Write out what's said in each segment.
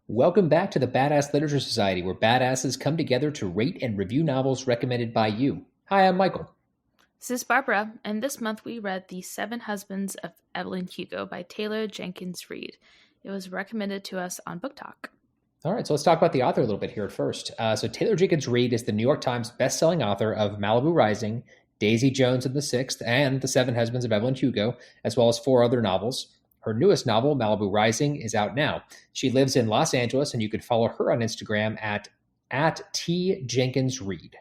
Welcome back to the Badass Literature Society, where badasses come together to rate and review novels recommended by you. Hi, I'm Michael. This is Barbara, and this month we read The Seven Husbands of Evelyn Hugo by Taylor Jenkins Reid. It was recommended to us on Book Talk. All right, so let's talk about the author a little bit here at first. So Taylor Jenkins Reid is the New York Times bestselling author of Malibu Rising, Daisy Jones and the Sixth, and The Seven Husbands of Evelyn Hugo, as well as four other novels. Her newest novel, Malibu Rising, is out now. She lives in Los Angeles, and you can follow her on Instagram at @tjenkinsreid.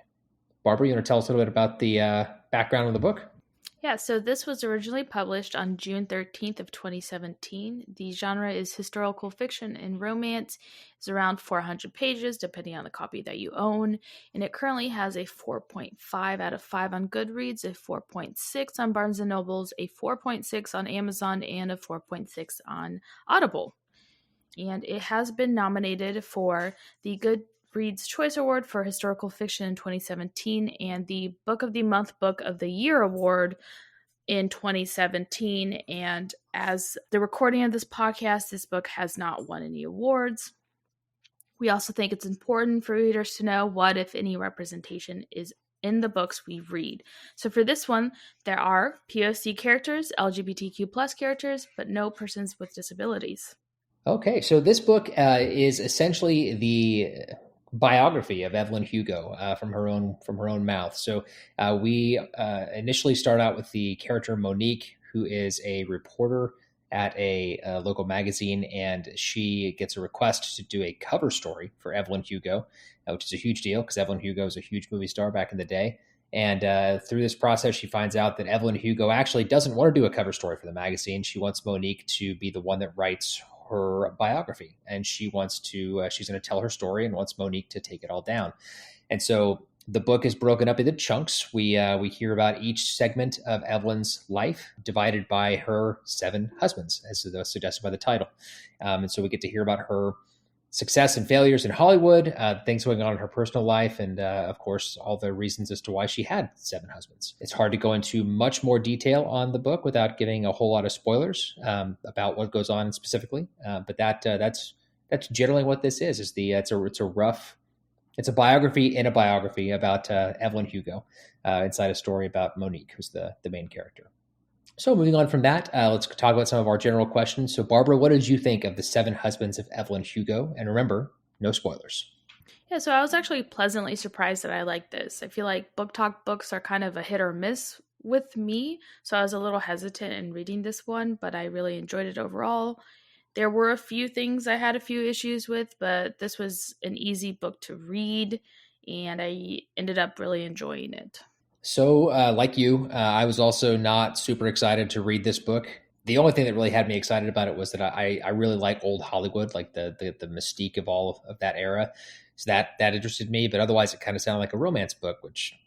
Barbara, you want to tell us a little bit about the background of the book? Yeah, so this was originally published on June 13th of 2017. The genre is historical fiction and romance. It's around 400 pages, depending on the copy that you own. And it currently has a 4.5 out of 5 on Goodreads, a 4.6 on Barnes & Nobles, a 4.6 on Amazon, and a 4.6 on Audible. And it has been nominated for the Goodreads Choice Award for Historical Fiction in 2017 and the Book of the Month, Book of the Year Award in 2017. And as the recording of this podcast, this book has not won any awards. We also think it's important for readers to know what, if any, representation is in the books we read. So for this one, there are POC characters, LGBTQ plus characters, but no persons with disabilities. Okay, so this book is essentially the biography of Evelyn Hugo from her own mouth. So we initially start out with the character Monique, who is a reporter at a local magazine, and she gets a request to do a cover story for Evelyn Hugo, which is a huge deal because Evelyn Hugo was a huge movie star back in the day. And through this process, she finds out that Evelyn Hugo actually doesn't want to do a cover story for the magazine. She wants Monique to be the one that writes her biography, and she's going to tell her story and wants Monique to take it all down. And so the book is broken up into chunks. We hear about each segment of Evelyn's life divided by her seven husbands, as suggested by the title. And so we get to hear about her success and failures in Hollywood, things going on in her personal life, and of course, all the reasons as to why she had seven husbands. It's hard to go into much more detail on the book without giving a whole lot of spoilers about what goes on specifically. But that's generally what this is. It's a biography in a biography about Evelyn Hugo inside a story about Monique, who's the main character. So moving on from that, let's talk about some of our general questions. So Barbara, what did you think of The Seven Husbands of Evelyn Hugo? And remember, no spoilers. Yeah, so I was actually pleasantly surprised that I liked this. I feel like Book Talk books are kind of a hit or miss with me, so I was a little hesitant in reading this one, but I really enjoyed it overall. There were a few things I had a few issues with, but this was an easy book to read, and I ended up really enjoying it. So, like you, I was also not super excited to read this book. The only thing that really had me excited about it was that I really like old Hollywood, like the mystique of all of that era. So that interested me. But otherwise, it kind of sounded like a romance book, which,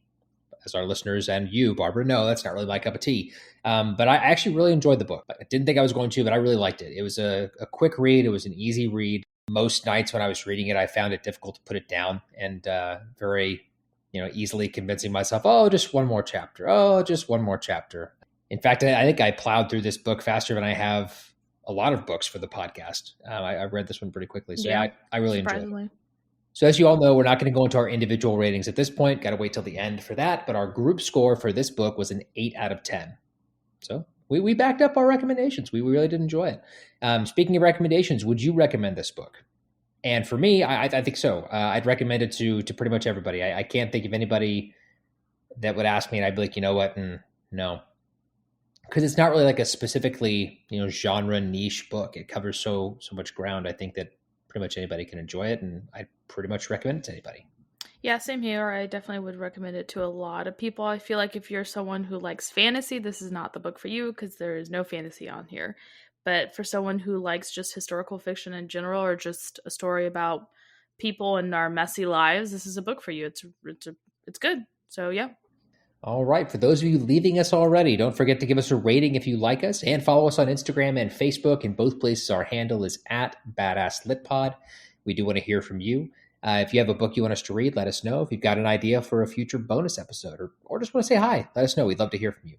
as our listeners and you, Barbara, know, that's not really my cup of tea. But I actually really enjoyed the book. I didn't think I was going to, but I really liked it. It was a quick read. It was an easy read. Most nights when I was reading it, I found it difficult to put it down, and very easily convincing myself, oh, just one more chapter. Oh, just one more chapter. In fact, I think I plowed through this book faster than I have a lot of books for the podcast. I read this one pretty quickly. So yeah, I really enjoyed it. So as you all know, we're not going to go into our individual ratings at this point. Got to wait till the end for that. But our group score for this book was an 8 out of 10. So we backed up our recommendations. We really did enjoy it. Speaking of recommendations, would you recommend this book? And for me, I think so. I'd recommend it to pretty much everybody. I can't think of anybody that would ask me and I'd be like, you know what? No. Because it's not really like a specifically, genre niche book. It covers so much ground. I think that pretty much anybody can enjoy it, and I'd pretty much recommend it to anybody. Yeah, same here. I definitely would recommend it to a lot of people. I feel like if you're someone who likes fantasy, this is not the book for you because there is no fantasy on here. But for someone who likes just historical fiction in general, or just a story about people and our messy lives, this is a book for you. It's good. So yeah. All right. For those of you leaving us already, don't forget to give us a rating if you like us, and follow us on Instagram and Facebook. In both places, our handle is @BadassLitPod. We do want to hear from you. If you have a book you want us to read, let us know. If you've got an idea for a future bonus episode, or just want to say hi, let us know. We'd love to hear from you.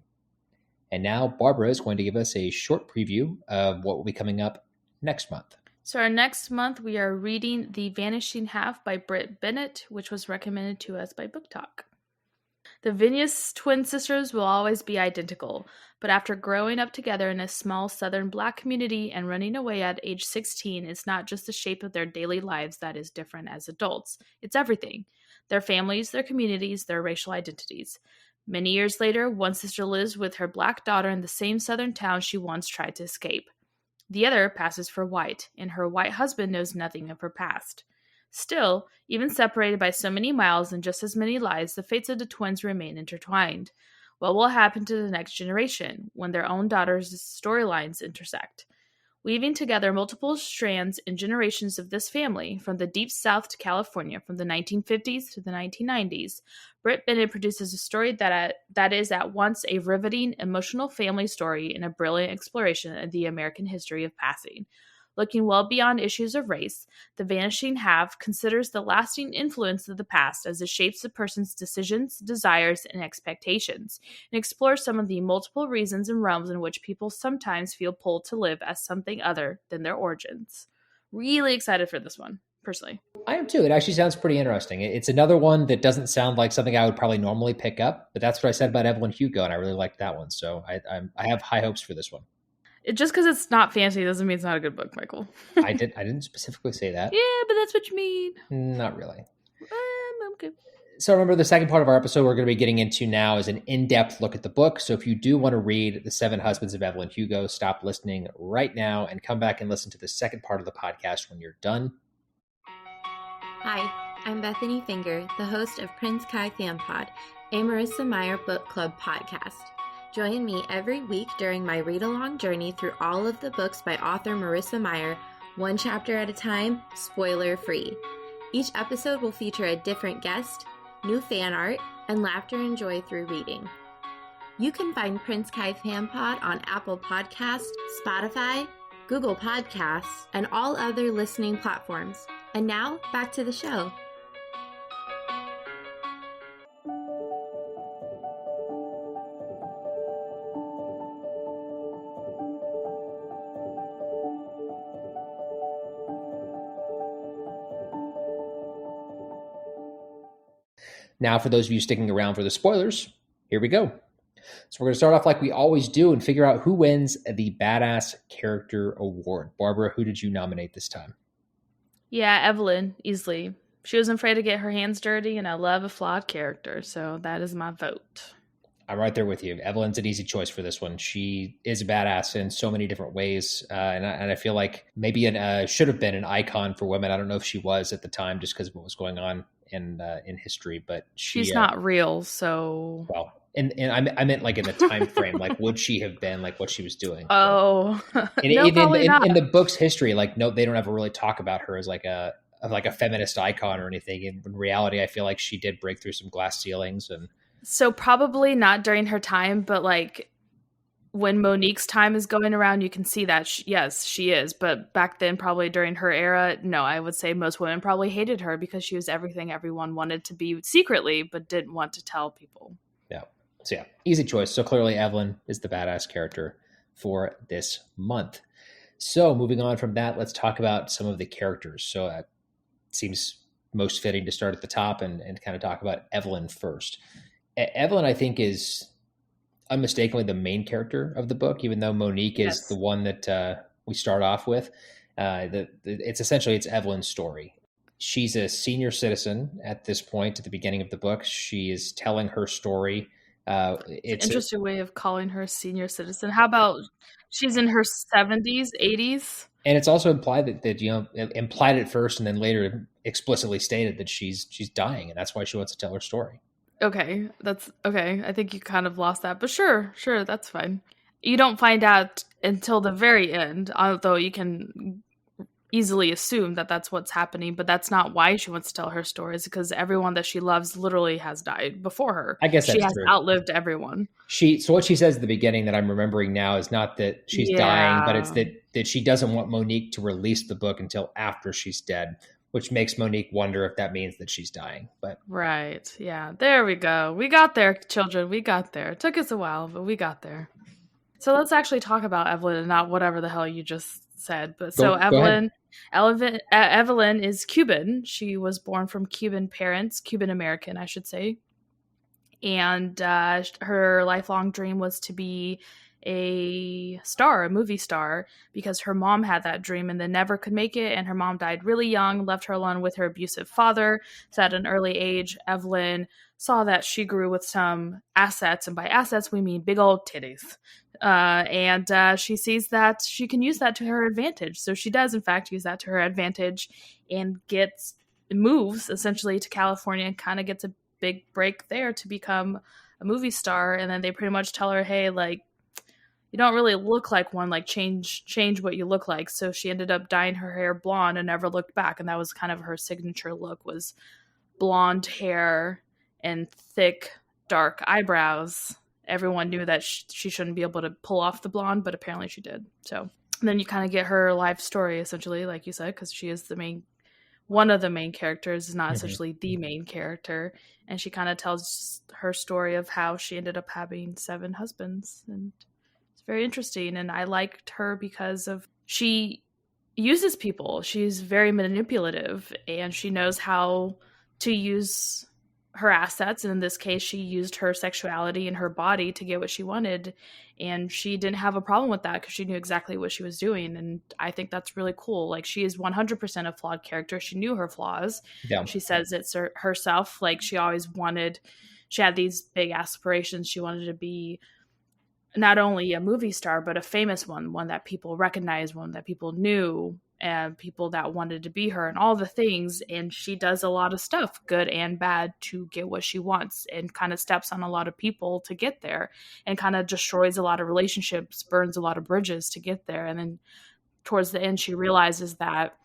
And now Barbara is going to give us a short preview of what will be coming up next month. So our next month, we are reading The Vanishing Half by Britt Bennett, which was recommended to us by Book Talk. The Vinous twin sisters will always be identical, but after growing up together in a small southern Black community and running away at age 16, it's not just the shape of their daily lives that is different as adults. It's everything. Their families, their communities, their racial identities. Many years later, one sister lives with her Black daughter in the same southern town she once tried to escape. The other passes for white, and her white husband knows nothing of her past. Still, even separated by so many miles and just as many lives, the fates of the twins remain intertwined. What will happen to the next generation when their own daughters' storylines intersect? Weaving together multiple strands and generations of this family, from the deep south to California, from the 1950s to the 1990s, Britt Bennett produces a story that is at once a riveting, emotional family story and a brilliant exploration of the American history of passing. Looking well beyond issues of race, The Vanishing Half considers the lasting influence of the past as it shapes a person's decisions, desires, and expectations, and explores some of the multiple reasons and realms in which people sometimes feel pulled to live as something other than their origins. Really excited for this one, personally. I am too. It actually sounds pretty interesting. It's another one that doesn't sound like something I would probably normally pick up, but that's what I said about Evelyn Hugo, and I really liked that one. So I have high hopes for this one. Just because it's not fancy doesn't mean it's not a good book, Michael. I didn't specifically say that. Yeah, but that's what you mean. Not really. Okay. So remember, the second part of our episode we're going to be getting into now is an in-depth look at the book. So if you do want to read The Seven Husbands of Evelyn Hugo, stop listening right now and come back and listen to the second part of the podcast when you're done. Hi, I'm Bethany Finger, the host of Prince Kai Fan Pod, a Marissa Meyer Book Club podcast. Join me every week during my read-along journey through all of the books by author Marissa Meyer, one chapter at a time, spoiler-free. Each episode will feature a different guest, new fan art, and laughter and joy through reading. You can find Prince Kai Fan Pod on Apple Podcasts, Spotify, Google Podcasts, and all other listening platforms. And now, back to the show. Now, for those of you sticking around for the spoilers, here we go. So we're going to start off like we always do and figure out who wins the Badass Character Award. Barbara, who did you nominate this time? Yeah, Evelyn, easily. She wasn't afraid to get her hands dirty, and I love a flawed character, so that is my vote. I'm right there with you. Evelyn's an easy choice for this one. She is a badass in so many different ways, and I feel like maybe should have been an icon for women. I don't know if she was at the time just because of what was going on in history, but she's not real, so well. And I meant like in the time frame, like would she have been like what she was doing? Oh, no, probably not. In the book's history, like no, they don't ever really talk about her as like a feminist icon or anything. In reality, I feel like she did break through some glass ceilings, and so probably not during her time, but like when Monique's time is going around, you can see that yes, she is. But back then, probably during her era, no, I would say most women probably hated her because she was everything everyone wanted to be secretly, but didn't want to tell people. Yeah. So yeah, easy choice. So clearly Evelyn is the badass character for this month. So moving on from that, let's talk about some of the characters. So it seems most fitting to start at the top and kind of talk about Evelyn first. Evelyn, I think, is unmistakably the main character of the book, even though Monique is the one that we start off with. It's Evelyn's story. She's a senior citizen at this point at the beginning of the book. She is telling her story. It's an interesting way of calling her a senior citizen. How about she's in her 70s, 80s? And it's also implied that implied at first and then later explicitly stated that she's dying, and that's why she wants to tell her story. Okay, that's okay. I think you kind of lost that, but sure, that's fine. You don't find out until the very end, although you can easily assume that that's what's happening, but that's not why she wants to tell her stories, because everyone that she loves literally has died before her. I guess she has outlived everyone. So what she says at the beginning that I'm remembering now is not that she's dying, but it's that she doesn't want Monique to release the book until after she's dead, which makes Monique wonder if that means that she's dying. But right. Yeah. There we go. We got there, children. We got there. It took us a while, but we got there. So let's actually talk about Evelyn and not whatever the hell you just said. But Go so ahead. Evelyn is Cuban. She was born from Cuban parents, Cuban American, I should say. And her lifelong dream was to be a movie star, because her mom had that dream and then never could make it. And her mom died really young, left her alone with her abusive father. So at an early age, Evelyn saw that she grew with some assets. And by assets, we mean big old titties. And she sees that she can use that to her advantage. So she does, in fact, use that to her advantage and moves essentially to California and kind of gets a big break there to become a movie star. And then they pretty much tell her, hey, like, you don't really look like one, like change what you look like. So she ended up dyeing her hair blonde and never looked back. And that was kind of her signature look, was blonde hair and thick, dark eyebrows. Everyone knew that she shouldn't be able to pull off the blonde, but apparently she did. So then you kind of get her life story, essentially, like you said, because she is one of the main characters, is not essentially the main character. And she kind of tells her story of how she ended up having 7 husbands. And it's very interesting. And I liked her because she uses people. She's very manipulative, and she knows how to use her assets. And in this case, she used her sexuality and her body to get what she wanted. And she didn't have a problem with that because she knew exactly what she was doing. And I think that's really cool. Like, she is 100% a flawed character. She knew her flaws. Yeah. She says it's herself. Like, she had these big aspirations. She wanted to be not only a movie star, but a famous one that people recognized, one that people knew, and people that wanted to be her, and all the things. And she does a lot of stuff, good and bad, to get what she wants, and kind of steps on a lot of people to get there, and kind of destroys a lot of relationships, burns a lot of bridges to get there. And then towards the end, she realizes that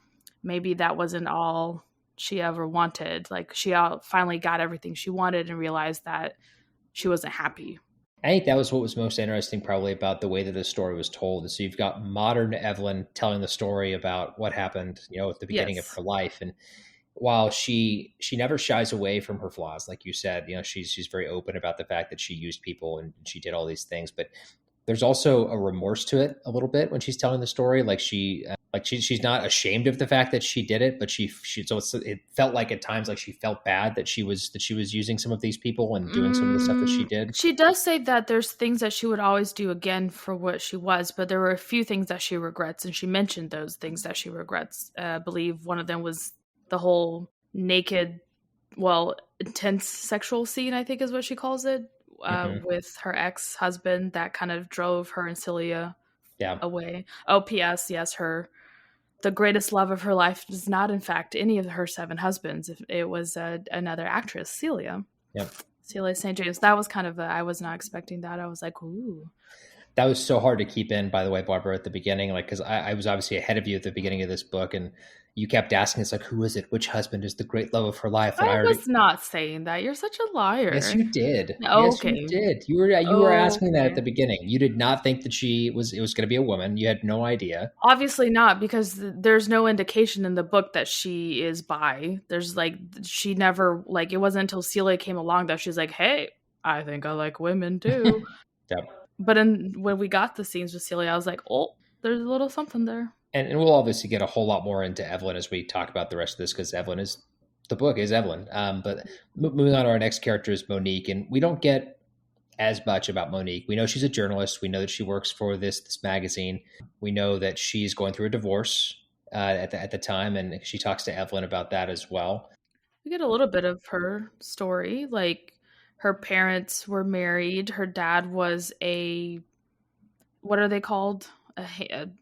maybe that wasn't all she ever wanted. Like, she finally got everything she wanted and realized that she wasn't happy. I think that was what was most interesting probably about the way that the story was told. So you've got modern Evelyn telling the story about what happened, at the beginning of her life. And while she never shies away from her flaws, like you said, she's very open about the fact that she used people and she did all these things, but there's also a remorse to it a little bit when she's telling the story. Like she's not ashamed of the fact that she did it, but it felt like at times like she felt bad that she was using some of these people and doing some of the stuff that she did. She does say that there's things that she would always do again for what she was, but there were a few things that she regrets, and she mentioned those things that she regrets. I believe one of them was the whole naked, intense sexual scene, I think is what she calls it. With her ex-husband that kind of drove her and Celia away. Oh, P.S. Yes, the greatest love of her life is not, in fact, any of her 7 husbands. It was another actress, Celia. Yep. Celia St. James. That was kind of I was not expecting that. I was like, ooh. That was so hard to keep in, by the way, Barbara, at the beginning, like, because I was obviously ahead of you at the beginning of this book, and you kept asking us, like, who is it? Which husband is the great love of her life? And I was not saying that. You're such a liar. Yes, you did. Okay. Yes, you did. You were asking that at the beginning. You did not think that it was going to be a woman. You had no idea. Obviously not, because there's no indication in the book that she is bi. There's she never, it wasn't until Celia came along that she's like, hey, I think I like women too. Yep. But when we got the scenes with Celia, I was like, oh, there's a little something there. And we'll obviously get a whole lot more into Evelyn as we talk about the rest of this, because the book is Evelyn. But moving on to our next character is Monique, and we don't get as much about Monique. We know she's a journalist. We know that she works for this magazine. We know that she's going through a divorce at the time, and she talks to Evelyn about that as well. We get a little bit of her story. Like, her parents were married. Her dad was what are they called?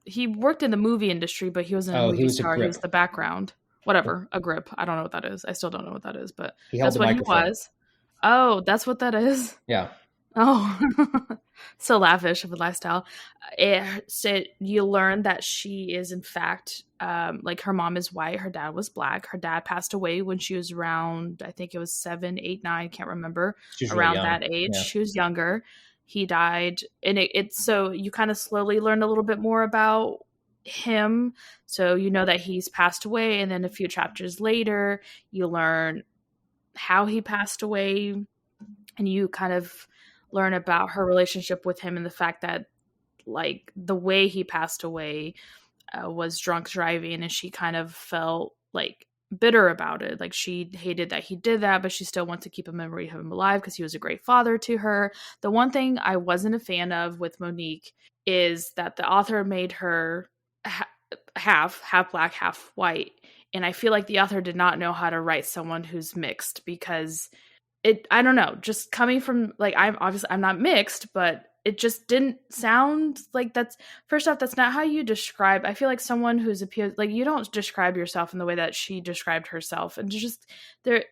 He worked in the movie industry, but he wasn't a movie star. He was the background. Whatever, a grip. I don't know what that is. I still don't know what that is, but that's what he was. Oh, that's what that is? Yeah. Oh, so lavish of a lifestyle. You learn that she is, in fact, her mom is white. Her dad was black. Her dad passed away when she was around, I think it was 7, 8, 9. Can't remember. Around that age. Yeah. She was younger. He died. And so you kind of slowly learn a little bit more about him. So you know that he's passed away. And then a few chapters later, you learn how he passed away. And you kind of learn about her relationship with him, and the fact that, the way he passed away, was drunk driving, and she kind of felt like bitter about it. Like she hated that he did that, but she still wants to keep a memory of him alive because he was a great father to her. The one thing I wasn't a fan of with Monique is that the author made her half black, half white. And I feel like the author did not know how to write someone who's mixed, because I don't know, just coming from, like, I'm not mixed, but it just didn't sound like first off, that's not how you describe. I feel like someone who's like, you don't describe yourself in the way that she described herself. And just there,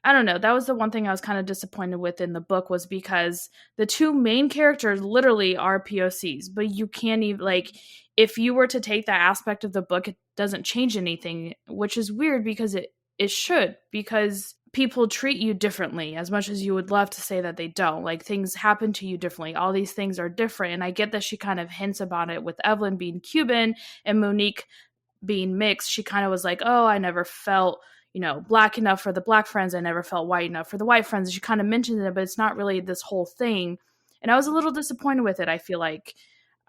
I don't know. That was the one thing I was kind of disappointed with in the book, was because the two main characters literally are POCs, but you can't even, like, if you were to take that aspect of the book, it doesn't change anything, which is weird because it should, because people treat you differently as much as you would love to say that they don't. Like, things happen to you differently. All these things are different. And I get that she kind of hints about it with Evelyn being Cuban and Monique being mixed. She kind of was like, oh, I never felt, black enough for the black friends. I never felt white enough for the white friends. And she kind of mentioned it, but it's not really this whole thing. And I was a little disappointed with it. I feel like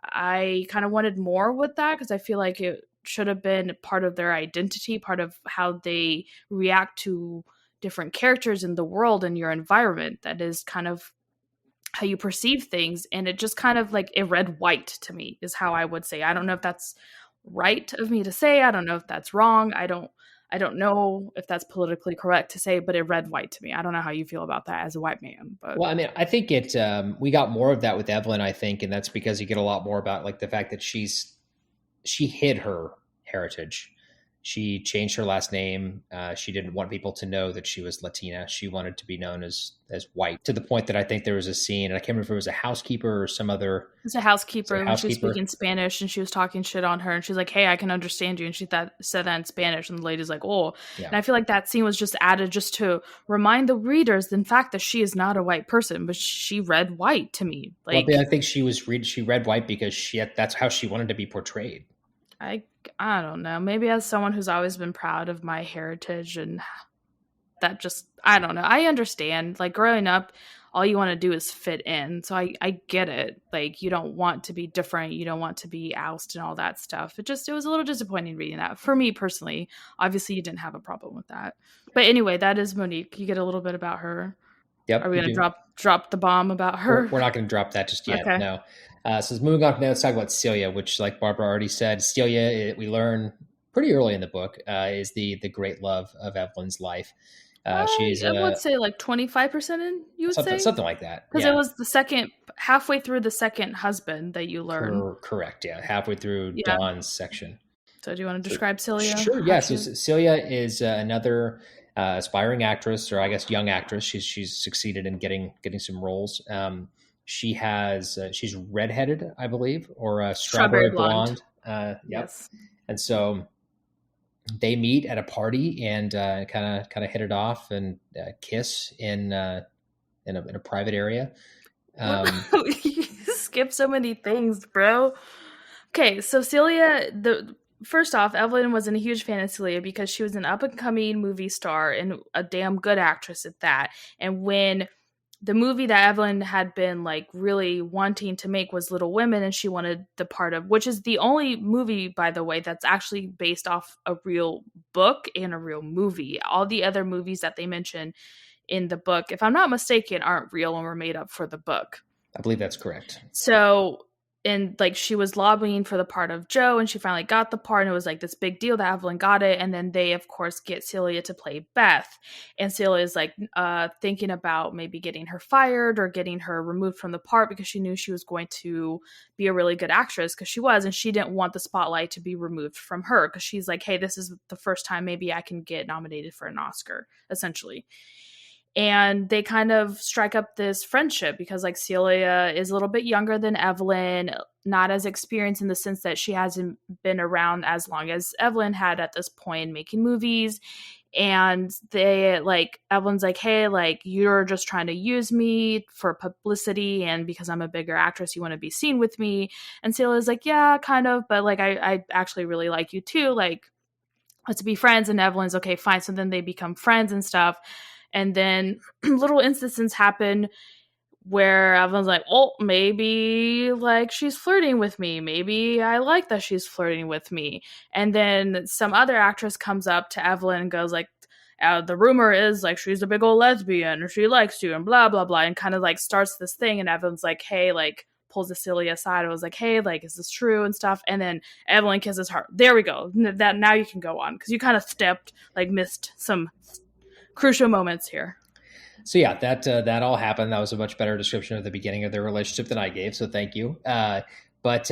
I kind of wanted more with that, because I feel like it should have been part of their identity, part of how they react to different characters in the world and your environment. That is kind of how you perceive things. And it just kind of, like, it read white to me, is how I would say. I don't know if that's right of me to say. I don't know if that's wrong. I don't know if that's politically correct to say, but it read white to me. I don't know how you feel about that as a white man. But well, I mean, I think we got more of that with Evelyn, I think, and that's because you get a lot more about, like, the fact that she hid her heritage. She changed her last name. She didn't want people to know that she was Latina. She wanted to be known as white, to the point that I think there was a scene, and I can't remember if it was a housekeeper or some other. It was a housekeeper, and she was speaking Spanish, and she was talking shit on her, and she's like, hey, I can understand you. And she said that in Spanish, and the lady's like, oh. Yeah. And I feel like that scene was just added just to remind the readers, in fact, that she is not a white person, but she read white to me. Like, well, I think she read white because that's how she wanted to be portrayed. I don't know. Maybe as someone who's always been proud of my heritage, and that just, I don't know. I understand. Like, growing up, all you want to do is fit in. So I get it. Like, you don't want to be different. You don't want to be ousted and all that stuff. It was a little disappointing reading that. For me personally, obviously you didn't have a problem with that. But anyway, that is Monique. You get a little bit about her. Yep. Are we going to drop the bomb about her? We're not going to drop that just yet. Okay. No. So moving on from there, let's talk about Celia, which, like Barbara already said, Celia, we learn pretty early in the book, is the great love of Evelyn's life. I would say like 25% in, you would say? Something like that. Because it was halfway through the second husband that you learn. Correct, yeah. Halfway through Dawn's section. So do you want to describe Celia? Sure, yeah. So Celia is another aspiring actress, or I guess young actress. She's succeeded in getting some roles. She's redheaded, I believe, or strawberry blonde. Yep. Yes. And so they meet at a party and kind of hit it off and kiss in a private area. You skip so many things, bro. Okay, so Celia, first off, Evelyn wasn't a huge fan of Celia because she was an up-and-coming movie star and a damn good actress at that. And when the movie that Evelyn had been, like, really wanting to make was Little Women, and she wanted the part of, which is the only movie, by the way, that's actually based off a real book and a real movie. All the other movies that they mention in the book, if I'm not mistaken, aren't real and were made up for the book. I believe that's correct. So, and, like, she was lobbying for the part of Jo, and she finally got the part, and it was like this big deal that Evelyn got it. And then they, of course, get Celia to play Beth, and Celia is like thinking about maybe getting her fired or getting her removed from the part, because she knew she was going to be a really good actress, because she was, and she didn't want the spotlight to be removed from her, because she's like, hey, this is the first time maybe I can get nominated for an Oscar, essentially. And they kind of strike up this friendship because, like, Celia is a little bit younger than Evelyn, not as experienced in the sense that she hasn't been around as long as Evelyn had at this point making movies. And they, like, Evelyn's like, hey, like, you're just trying to use me for publicity, and because I'm a bigger actress, you want to be seen with me. And Celia's like, yeah, kind of, but, like, I actually really like you too. Like, let's be friends. And Evelyn's okay, fine. So then they become friends and stuff. And then little instances happen where Evelyn's like, well, maybe like she's flirting with me. Maybe I like that she's flirting with me. And then some other actress comes up to Evelyn and goes like, the rumor is like she's a big old lesbian or she likes you and blah, blah, blah. And kind of like starts this thing. And Evelyn's like, hey, like pulls Celia aside. And was like, hey, like, is this true and stuff? And then Evelyn kisses her. There we go. That now you can go on because you kind of missed some crucial moments here. So yeah, that all happened. That was a much better description of the beginning of their relationship than I gave. So thank you. But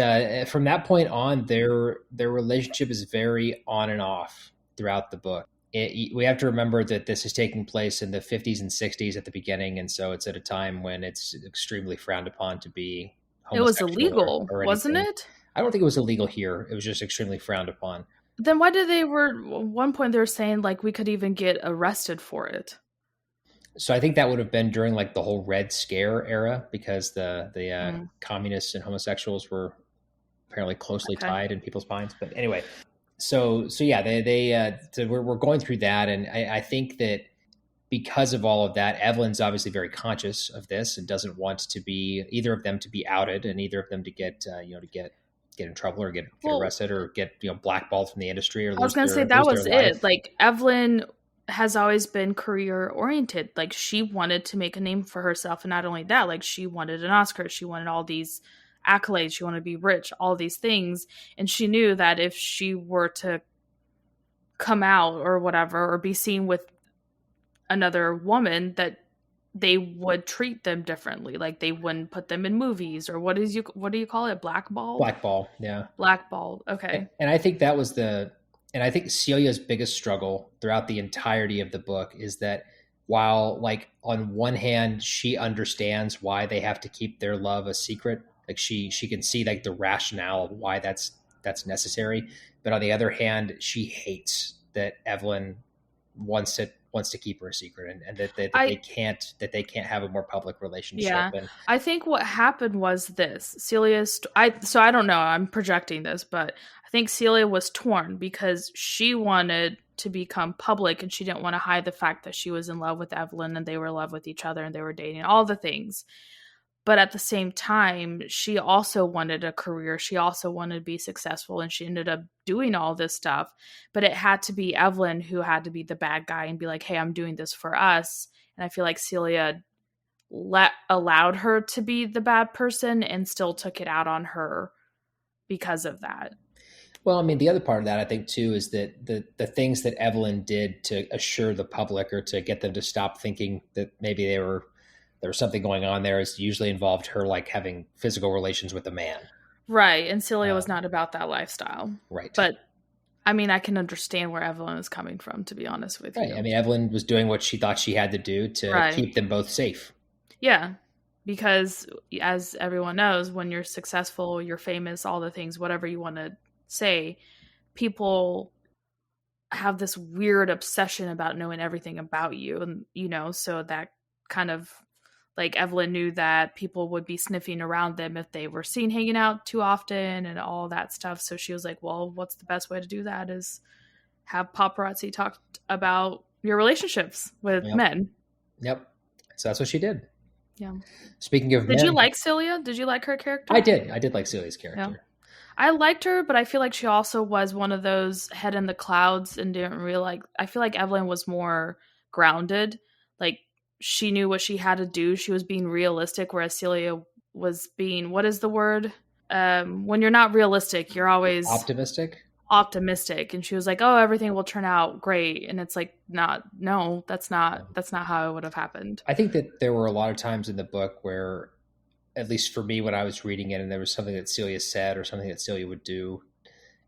from that point on, their relationship is very on and off throughout the book. We have to remember that this is taking place in the 50s and 60s at the beginning, and so it's at a time when it's extremely frowned upon to be homosexual. It was illegal, wasn't it? I don't think it was illegal here. It was just extremely frowned upon. Then why did at one point they were saying like we could even get arrested for it? So I think that would have been during like the whole Red Scare era, because the communists and homosexuals were apparently closely tied in people's minds. But anyway, so yeah, we're going through that, and I think that because of all of that, Evelyn's obviously very conscious of this and doesn't want to be either of them to be outed, and either of them to get in trouble or get arrested or get blackballed from the industry. Or I was going to say that was it. Like Evelyn has always been career oriented. Like she wanted to make a name for herself, and not only that, like she wanted an Oscar, she wanted all these accolades, she wanted to be rich, all these things, and she knew that if she were to come out or whatever or be seen with another woman, that they would treat them differently. Like they wouldn't put them in movies or what do you call it? Blackball, yeah. Blackball. Okay. And I think that was and I think Celia's biggest struggle throughout the entirety of the book is that while, like, on one hand, she understands why they have to keep their love a secret, like she can see like the rationale of why that's necessary. But on the other hand, she hates that Evelyn wants to keep her a secret, and that they can't have a more public relationship. Yeah, and I think what happened was this: I don't know, I'm projecting this, but I think Celia was torn because she wanted to become public and she didn't want to hide the fact that she was in love with Evelyn and they were in love with each other and they were dating, all the things. But at the same time, she also wanted a career. She also wanted to be successful, and she ended up doing all this stuff. But it had to be Evelyn who had to be the bad guy and be like, hey, I'm doing this for us. And I feel like Celia allowed her to be the bad person and still took it out on her because of that. Well, I mean, the other part of that, I think, too, is that the things that Evelyn did to assure the public or to get them to stop thinking that maybe there was something going on there is usually involved her like having physical relations with a man. Right. And Celia was not about that lifestyle. Right. But I mean, I can understand where Evelyn is coming from, to be honest with you. I mean, Evelyn was doing what she thought she had to do to keep them both safe. Yeah. Because as everyone knows, when you're successful, you're famous, all the things, whatever you want to say, people have this weird obsession about knowing everything about you. And, so that kind of, like, Evelyn knew that people would be sniffing around them if they were seen hanging out too often and all that stuff. So she was like, well, what's the best way to do that is have paparazzi talk about your relationships with men. Yep. So that's what she did. Yeah. Speaking of men. Did you like Celia? Did you like her character? I did. I did like Celia's character. Yeah. I liked her, but I feel like she also was one of those head in the clouds and didn't realize. I feel like Evelyn was more grounded. Like, she knew what she had to do. She was being realistic, whereas Celia was being, what is the word? When you're not realistic, you're always optimistic. And she was like, oh, everything will turn out great. And it's like, that's not how it would have happened. I think that there were a lot of times in the book where, at least for me, when I was reading it and there was something that Celia said or something that Celia would do,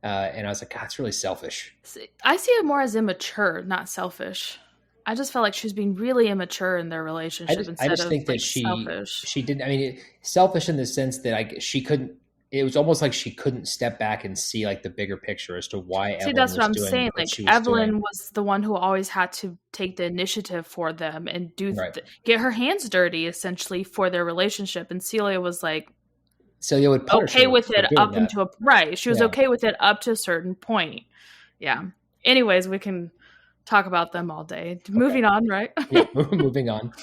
and I was like, God, it's really selfish. I see it more as immature, not selfish. I just felt like she was being really immature in their relationship. I just think that she didn't. I mean, selfish in the sense that she couldn't. It was almost like she couldn't step back and see like the bigger picture as to why. Evelyn that's what I'm doing saying. What like Evelyn was the one who always had to take the initiative for them and do get her hands dirty essentially for their relationship. And Celia was like, Celia would punish okay her with it up into a right. She was okay with it up to a certain point. Yeah. Anyways, we can talk about them all day. Okay. Moving on, right? Yeah, moving on.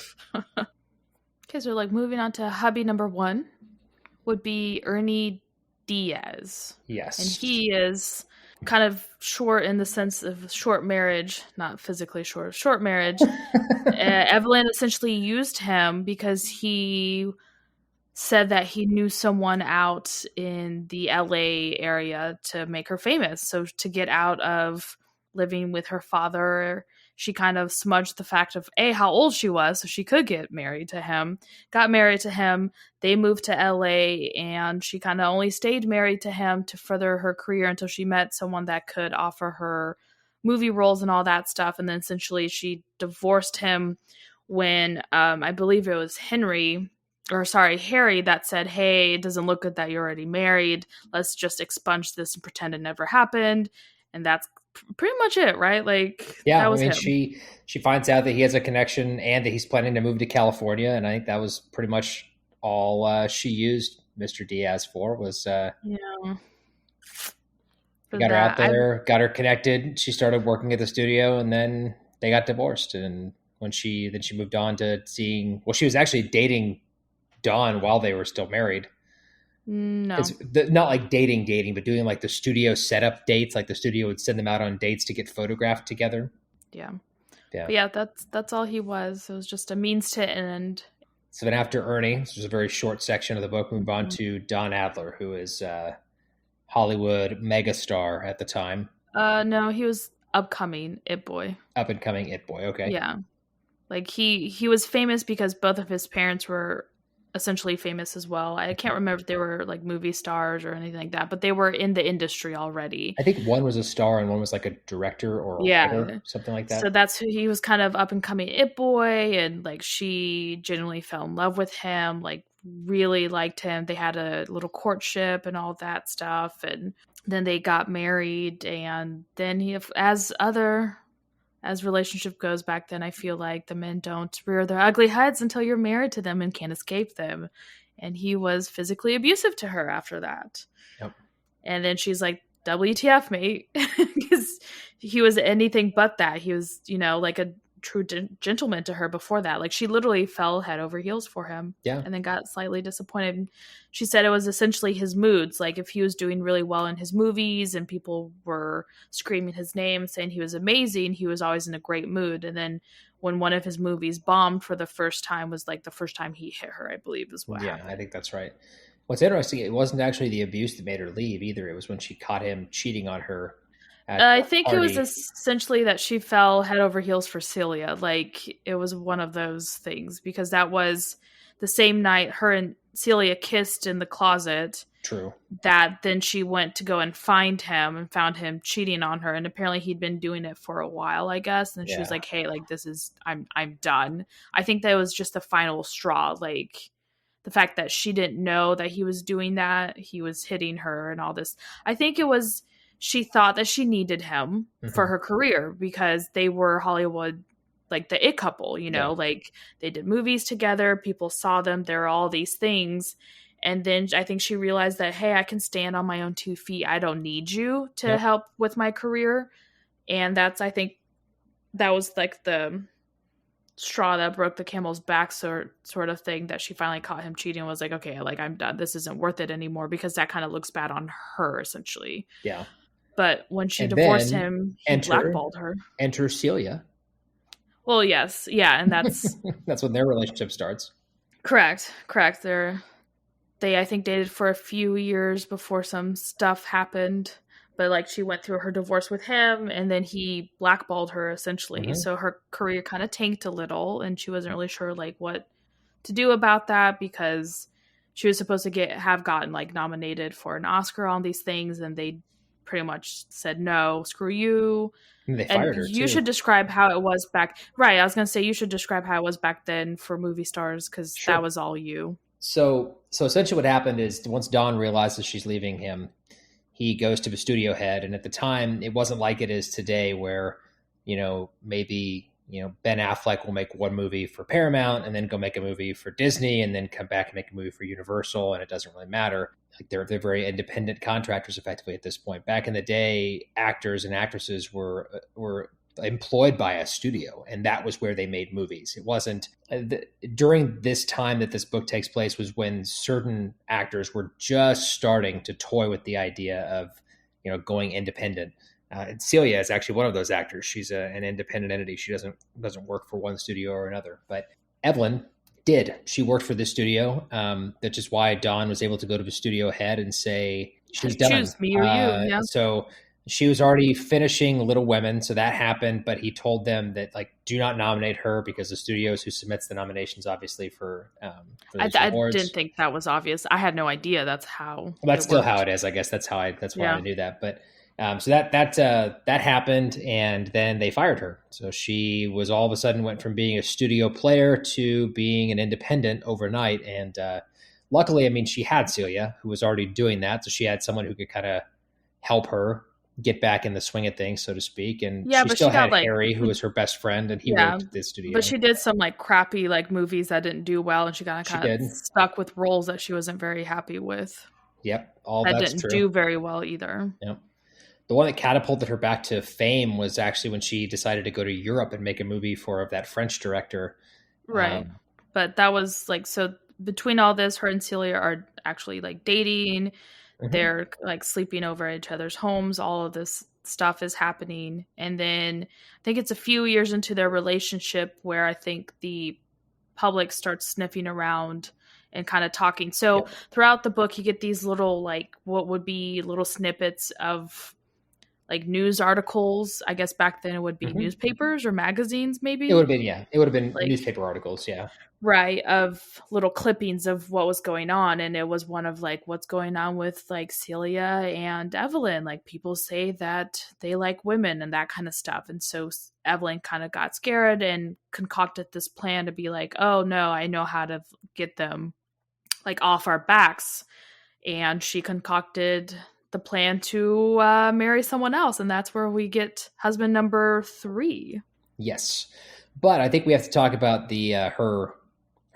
Okay, so like moving on to hubby number 1 would be Ernie Diaz. Yes. And he is kind of short in the sense of short marriage, not physically short marriage. Evelyn essentially used him because he said that he knew someone out in the LA area to make her famous. So to get out of living with her father, she kind of smudged the fact of how old she was so she could get married to him. Got married to him. They moved to LA and she kind of only stayed married to him to further her career until she met someone that could offer her movie roles and all that stuff. And then essentially she divorced him when I believe it was Harry that said, hey, it doesn't look good that you're already married. Let's just expunge this and pretend it never happened. And that's pretty much it, right? Like, yeah, that was him. She finds out that he has a connection and that he's planning to move to California. And I think that was pretty much all she used Mr. Diaz for was, he got her out there, got her connected. She started working at the studio and then they got divorced. And when she moved on to she was actually dating Dawn while they were still married. No. Not like dating, but doing like the studio setup dates. Like the studio would send them out on dates to get photographed together. Yeah. But yeah, that's all he was. It was just a means to an end. So then after Ernie, this was a very short section of the book, we move on to Don Adler, who is Hollywood megastar at the time. No, he was upcoming It Boy. Up and coming It Boy, okay. Yeah. Like he was famous because both of his parents were essentially famous as well. I can't remember if they were like movie stars or anything like that, but they were in the industry already. I think one was a star and one was like a director or a writer, something like that. So that's who he was, kind of up and coming It Boy, and like she genuinely fell in love with him, like really liked him. They had a little courtship and all that stuff, and then they got married. And then as relationship goes back then, I feel like the men don't rear their ugly heads until you're married to them and can't escape them. And he was physically abusive to her after that. Yep. And then she's like, WTF, mate? Because he was anything but that. He was, like a true gentleman to her before that. Like she literally fell head over heels for him. Yeah. And then got slightly disappointed. She said it was essentially his moods. Like if he was doing really well in his movies and people were screaming his name, saying he was amazing, he was always in a great mood. And then when one of his movies bombed for the first time was like the first time he hit her, I believe is what happened. I think that's right. What's interesting, it wasn't actually the abuse that made her leave either. It was when she caught him cheating on her. I think it was essentially that she fell head over heels for Celia. Like it was one of those things, because that was the same night her and Celia kissed in the closet. True. That then she went to go and find him and found him cheating on her. And apparently he'd been doing it for a while, I guess. And she was like, hey, like I'm done. I think that was just the final straw. Like the fact that she didn't know that he was doing that, he was hitting her and all this. I think it was, she thought that she needed him for her career because they were Hollywood, like the it couple, like they did movies together. People saw them. There are all these things. And then I think she realized that, hey, I can stand on my own 2 feet. I don't need you to help with my career. And I think that was like the straw that broke the camel's back sort of thing, that she finally caught him cheating and was like, okay, like I'm done. This isn't worth it anymore, because that kind of looks bad on her essentially. Yeah. But when she divorced him, he blackballed her. Enter Celia. Well, yes. Yeah. And that's... that's when their relationship starts. Correct. They, I think, dated for a few years before some stuff happened. But, like, she went through her divorce with him, and then he blackballed her, essentially. Mm-hmm. So her career kind of tanked a little, and she wasn't really sure, like, what to do about that, because she was supposed to have gotten, like, nominated for an Oscar on these things, and they pretty much said, no, screw you. And they fired her, you should describe how it was back... Right, I was going to say, you should describe how it was back then for movie stars, because that was all you. So essentially what happened is, once Dawn realizes she's leaving him, he goes to the studio head. And at the time, it wasn't like it is today where, maybe, Ben Affleck will make one movie for Paramount and then go make a movie for Disney and then come back and make a movie for Universal. And it doesn't really matter. Like they're very independent contractors effectively at this point. Back in the day, actors and actresses were employed by a studio, and that was where they made movies. It wasn't during this time that this book takes place was when certain actors were just starting to toy with the idea of, going independent. And Celia is actually one of those actors. She's an independent entity. She doesn't work for one studio or another. But Evelyn did. She worked for this studio. That's just why Dawn was able to go to the studio head and say she's done. Choose me or you. Yeah. So she was already finishing Little Women, so that happened. But he told them that do not nominate her because the studio is who submits the nominations, obviously for these awards. I didn't think that was obvious. I had no idea that's how. Well, that's still how it is. I guess that's why I knew that. But so that happened, and then they fired her. So she was all of a sudden went from being a studio player to being an independent overnight. And luckily, I mean, she had Celia, who was already doing that, so she had someone who could kind of help her get back in the swing of things, so to speak. And she still had Harry, who was her best friend, and he worked at this studio. But she did some crappy movies that didn't do well, and she got kind of stuck with roles that she wasn't very happy with. Yep, that didn't do very well either. Yep. The one that catapulted her back to fame was actually when she decided to go to Europe and make a movie for that French director. Right. But that was so between all this, her and Celia are actually dating. Mm-hmm. They're sleeping over at each other's homes. All of this stuff is happening. And then I think it's a few years into their relationship where I think the public starts sniffing around and kind of talking. So throughout the book, you get these little what would be little snippets of news articles. I guess back then it would be newspapers or magazines, maybe. It would have been newspaper articles, yeah. Right, of little clippings of what was going on. And it was one of what's going on with Celia and Evelyn. People say that they like women and that kind of stuff. And so Evelyn kind of got scared and concocted this plan to be oh no, I know how to get them off our backs. And she concocted the plan to marry someone else, and that's where we get husband number 3. Yes, but I think we have to talk about the her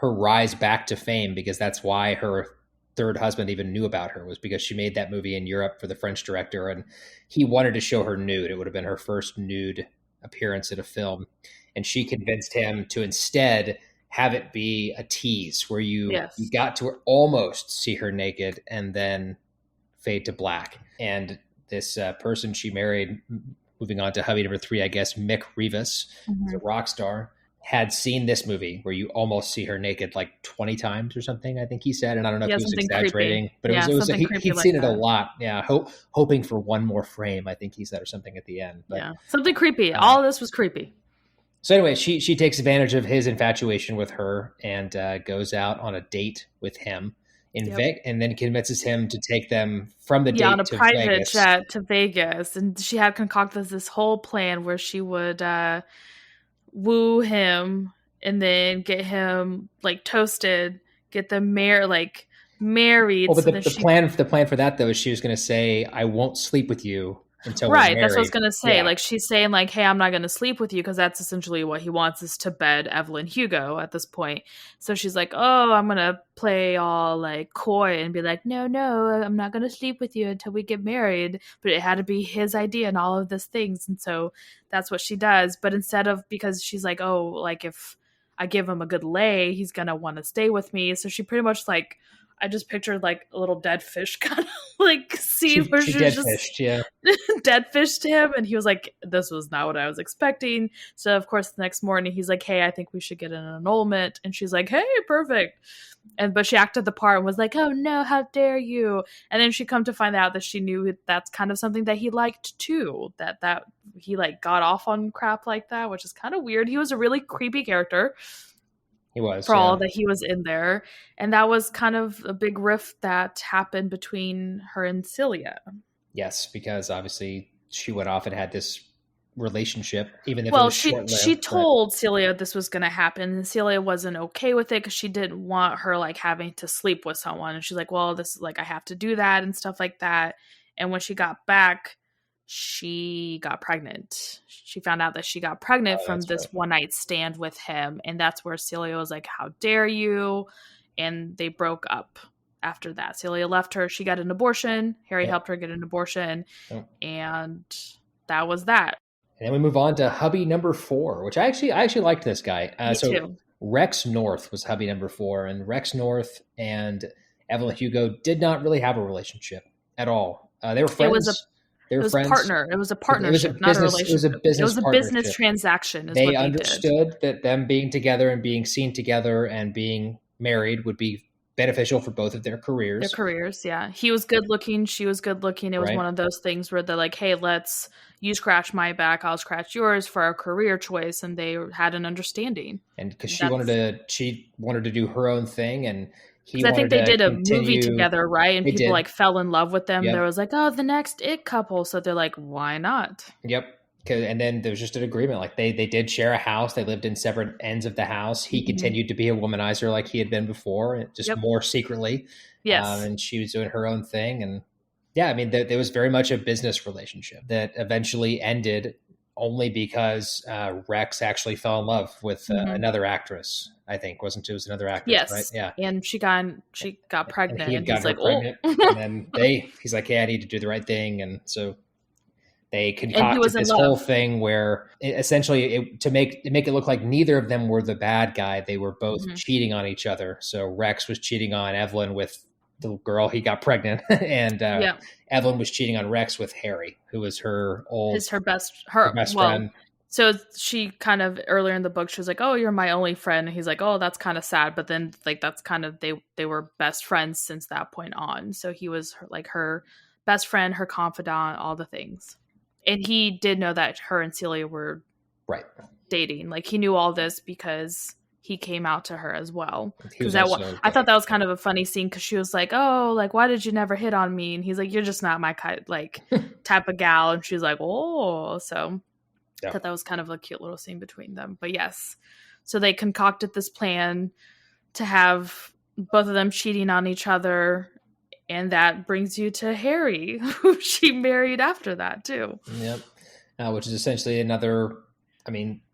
rise back to fame, because that's why her third husband even knew about her, was because she made that movie in Europe for the French director, and he wanted to show her nude. It would have been her first nude appearance in a film, and she convinced him to instead have it be a tease where you got to almost see her naked and then fade to black. And this person she married, moving on to hubby number 3, I guess, Mick Rivas, a rock star, had seen this movie where you almost see her naked 20 times or something, I think he said. And I don't know if he was exaggerating, but it was he'd seen it a lot. Yeah. Hoping for one more frame, I think he said, or something at the end. But, something creepy. All of this was creepy. So anyway, she takes advantage of his infatuation with her and goes out on a date with him in Vegas, and then convinces him to take them from the date on a to private Vegas. jet to Vegas. And she had concocted this whole plan where she would woo him and then get him toasted, get them married. Well, but the plan for that though is she was going to say, "I won't sleep with you until we're married." That's what I was going to say. She's saying hey, I'm not going to sleep with you, because that's essentially what he wants, is to bed Evelyn Hugo at this point. So she's oh, I'm going to play all coy and be no, I'm not going to sleep with you until we get married. But it had to be his idea and all of these things. And so that's what she does. But instead of, because she's oh, if I give him a good lay, he's going to want to stay with me. So she pretty much I just pictured a little dead fish kind of scene where she dead just fished, yeah. dead fished him, and he was this was not what I was expecting. So of course the next morning he's hey, I think we should get an annulment, and she's hey, perfect. But she acted the part and was oh no, how dare you. And then she come to find out that she knew that's kind of something that he liked too, that he got off on crap like that, which is kind of weird. He was a really creepy character. He was, for all that he was in there. And that was kind of a big rift that happened between her and Celia. Yes, because obviously she went off and had this relationship, even if it was short-lived. She told Celia this was going to happen, and Celia wasn't okay with it because she didn't want her having to sleep with someone. And she's well, this is I have to do that and stuff like that. And when she got back, she got pregnant. She found out that she got pregnant from this one night stand with him. And that's where Celia was how dare you? And they broke up after that. Celia left her. She got an abortion. Harry helped her get an abortion. And that was that. And then we move on to hubby number 4, which I actually liked this guy. Me too. Rex North was hubby number 4, and Rex North and Evelyn Hugo did not really have a relationship at all. They were friends. They were friends. Partner. It was a partnership, not a relationship. It was a business business transaction. Is they what understood that them being together and being seen together and being married would be beneficial for both of their careers. Their careers, yeah. He was good looking. She was good looking. It was one of those things where they're like, hey, you scratch my back, I'll scratch yours for our career choice. And they had an understanding. And because she wanted to do her own thing, and I think they did a movie together, right? And people fell in love with them. Yep. There was like, oh, the next It couple. So they're like, why not? Yep. And then there was just an agreement. Like they did share a house. They lived in separate ends of the house. He continued to be a womanizer like he had been before, just more secretly. Yes. And she was doing her own thing. And yeah, I mean, there was very much a business relationship that eventually ended only because Rex actually fell in love with another actress. I think it was another actress, yes. right? Yeah. And she got pregnant. And he's like, pregnant. And then he's like, hey, I need to do the right thing. And so they concocted this whole thing where to make it look like neither of them were the bad guy. They were both cheating on each other. So Rex was cheating on Evelyn with the girl he got pregnant, and Evelyn was cheating on Rex with Harry, who was her best friend. So she kind of earlier in the book, she was like, "Oh, you're my only friend." And he's like, "Oh, that's kind of sad." But then that's kind of they were best friends since that point on. So he was her best friend, her confidant, all the things. And he did know that her and Celia were dating. Like he knew all this because he came out to her as well. I thought that was kind of a funny scene because she was like, "Oh, like why did you never hit on me?" And he's like, "You're just not my type of gal." And she's like, "Oh," so I thought that was kind of a cute little scene between them. But yes, so they concocted this plan to have both of them cheating on each other. And that brings you to Harry, who she married after that, too. Yep. Which is essentially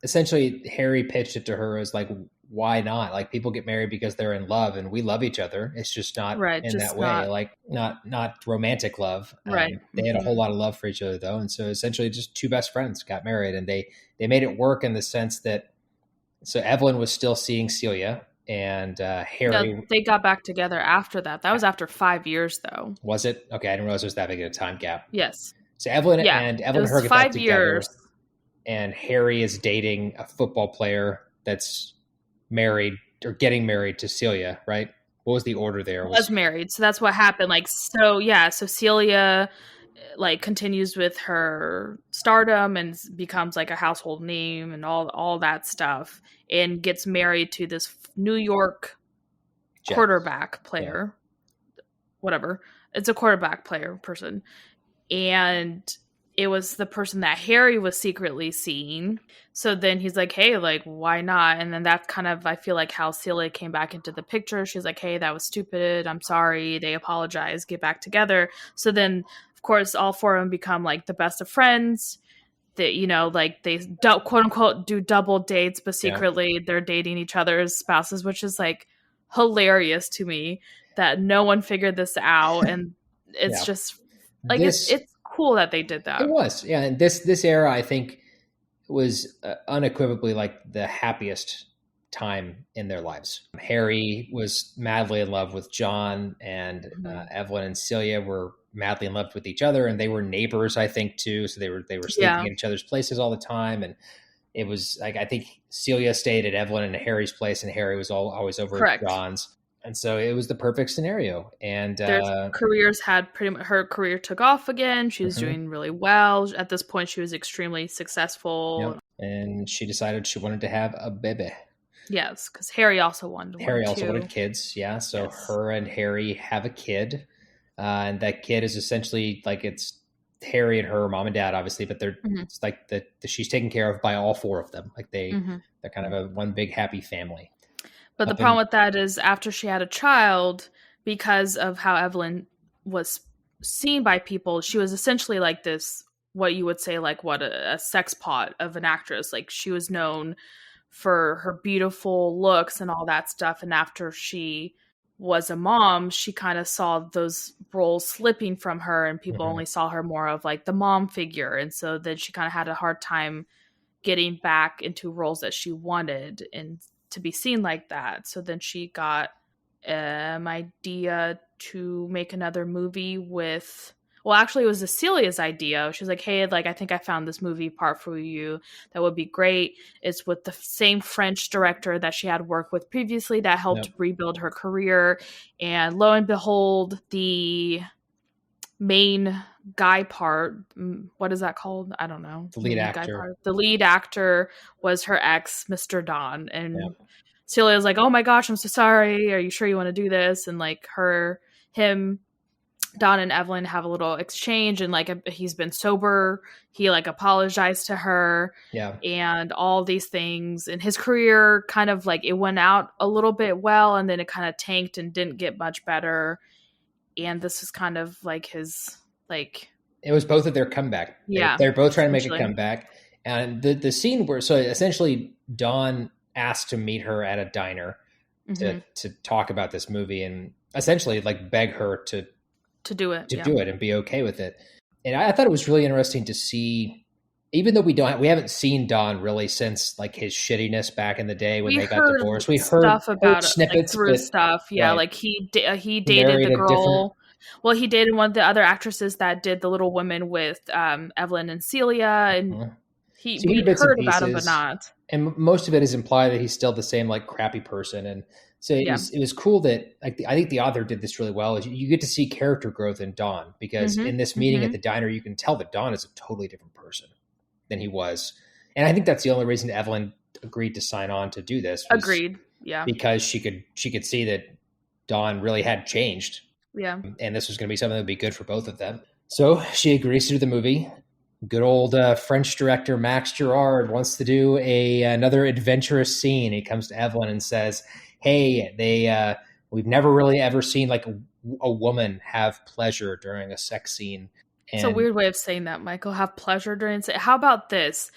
essentially Harry pitched it to her as like, why not? Like people get married because they're in love and we love each other. It's just not in that way, like not romantic love. Right. They had a whole lot of love for each other though. And so essentially just two best friends got married, and they made it work in the sense that, so Evelyn was still seeing Celia. And Harry... No, they got back together after that. That was after 5 years, though. Was it? Okay, I didn't realize there was that big of a time gap. Yes. So Evelyn and her get back together, and Harry is dating a football player that's married or getting married to Celia, right? What was the order there? Was married, so that's what happened. So Celia continues with her stardom and becomes like a household name and all that stuff, and gets married to this New York quarterback player. Whatever. It's a quarterback player person. And it was the person that Harry was secretly seeing. So then he's like, hey, like, why not? And then that's kind of, I feel like how Celia came back into the picture. She's like, hey, that was stupid. I'm sorry. They apologize. Get back together. So then, of course, all four of them become like the best of friends. That, they quote unquote do double dates, but secretly they're dating each other's spouses, which is like hilarious to me that no one figured this out. And it's just like, it's cool that they did that. It was. Yeah. And this era, I think, was unequivocally like the happiest time in their lives. Harry was madly in love with John, and Evelyn and Celia were madly in love with each other, and they were neighbors, I think, too. So they were sleeping in each other's places all the time, and it was like, I think Celia stayed at Evelyn and Harry's place, and Harry was always over at John's, and so it was the perfect scenario. And their careers had her career took off again. She was doing really well at this point. She was extremely successful, and she decided she wanted to have a baby. Yes, because Harry also wanted wanted kids. Yeah, so her and Harry have a kid. And that kid is essentially like, it's Harry and her mom and dad, obviously, but they're it's like she's taken care of by all four of them. Like they're kind of one big happy family. But the problem with that is after she had a child, because of how Evelyn was seen by people, she was essentially like this, what you would say, like a sex pot of an actress. Like she was known for her beautiful looks and all that stuff. And after she was a mom, she kind of saw those roles slipping from her, and people Mhm. only saw her more of like the mom figure. And so then she kind of had a hard time getting back into roles that she wanted and to be seen like that. So then she got an idea to make another movie with, well, actually it was Celia's idea. She was like, hey, like, I think I found this movie part for you that would be great. It's with the same French director that she had worked with previously that helped Yep. rebuild her career. And lo and behold, the main guy part, what is that called? I don't know. The lead Main guy actor. part. The lead actor was her ex, Mr. Don. And Yep. Celia was like, oh my gosh, I'm so sorry. Are you sure you want to do this? And like him, Don and Evelyn have a little exchange, and like he's been sober. He like apologized to her. Yeah. And all these things. And his career kind of like, it went out a little bit well, and then it kind of tanked and didn't get much better. And this is kind of like his, like, it was both of their comeback. Yeah, they're both trying to make a essentially. comeback. And the scene where, so essentially Dawn asked to meet her at a diner to talk about this movie, and essentially like beg her to do it, do it and be okay with it. And I thought it was really interesting to see, even though we haven't seen Don really since like his shittiness back in the day when they got divorced. We heard stuff about snippets, like, through but, stuff. Yeah, right. like he dated the girl. Well, he dated one of the other actresses that did The Little Women with Evelyn and Celia, and we heard about him, but not. And most of it is implied that he's still the same like crappy person. And so it was cool that like I think the author did this really well. Is you get to see character growth in Don, because in this meeting at the diner, you can tell that Don is a totally different person than he was. And I think that's the only reason Evelyn agreed to sign on to do this. Agreed. Yeah. Because she could see that Don really had changed. Yeah. And this was going to be something that would be good for both of them. So she agrees to do the movie. Good old French director Max Girard wants to do another adventurous scene. He comes to Evelyn and says, hey, we've never really ever seen like a woman have pleasure during a sex scene. And it's a weird way of saying that, Michael. Have pleasure during sex. How about this?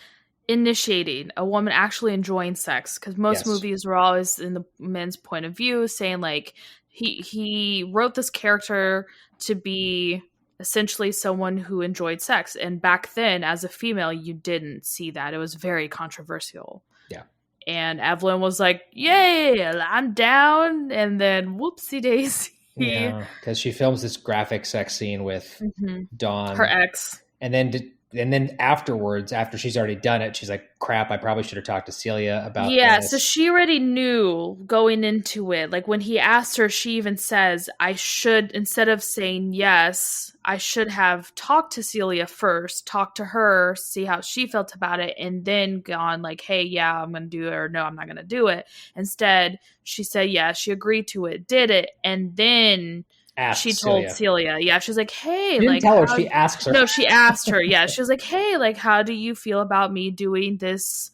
Initiating a woman actually enjoying sex, because most movies were always in the men's point of view, saying like he wrote this character to be essentially someone who enjoyed sex, and back then as a female you didn't see that. It was very controversial. Yeah. And Evelyn was like, yay, I'm down. And then whoopsie daisy. Yeah, because she films this graphic sex scene with Dawn, her ex, and then afterwards, after she's already done it, she's like, crap, I probably should have talked to Celia about this. So she already knew going into it. Like when he asked her, she even says, I should, instead of saying yes, I should have talked to Celia first, talked to her, see how she felt about it, and then gone like, hey, yeah, I'm going to do it, or no, I'm not going to do it. Instead, she said, yeah, she agreed to it, did it, and then she told Celia. Yeah, she's like, hey, she didn't tell her, she asked her. No, she asked her. Yeah, she was like, hey, like, how do you feel about me doing this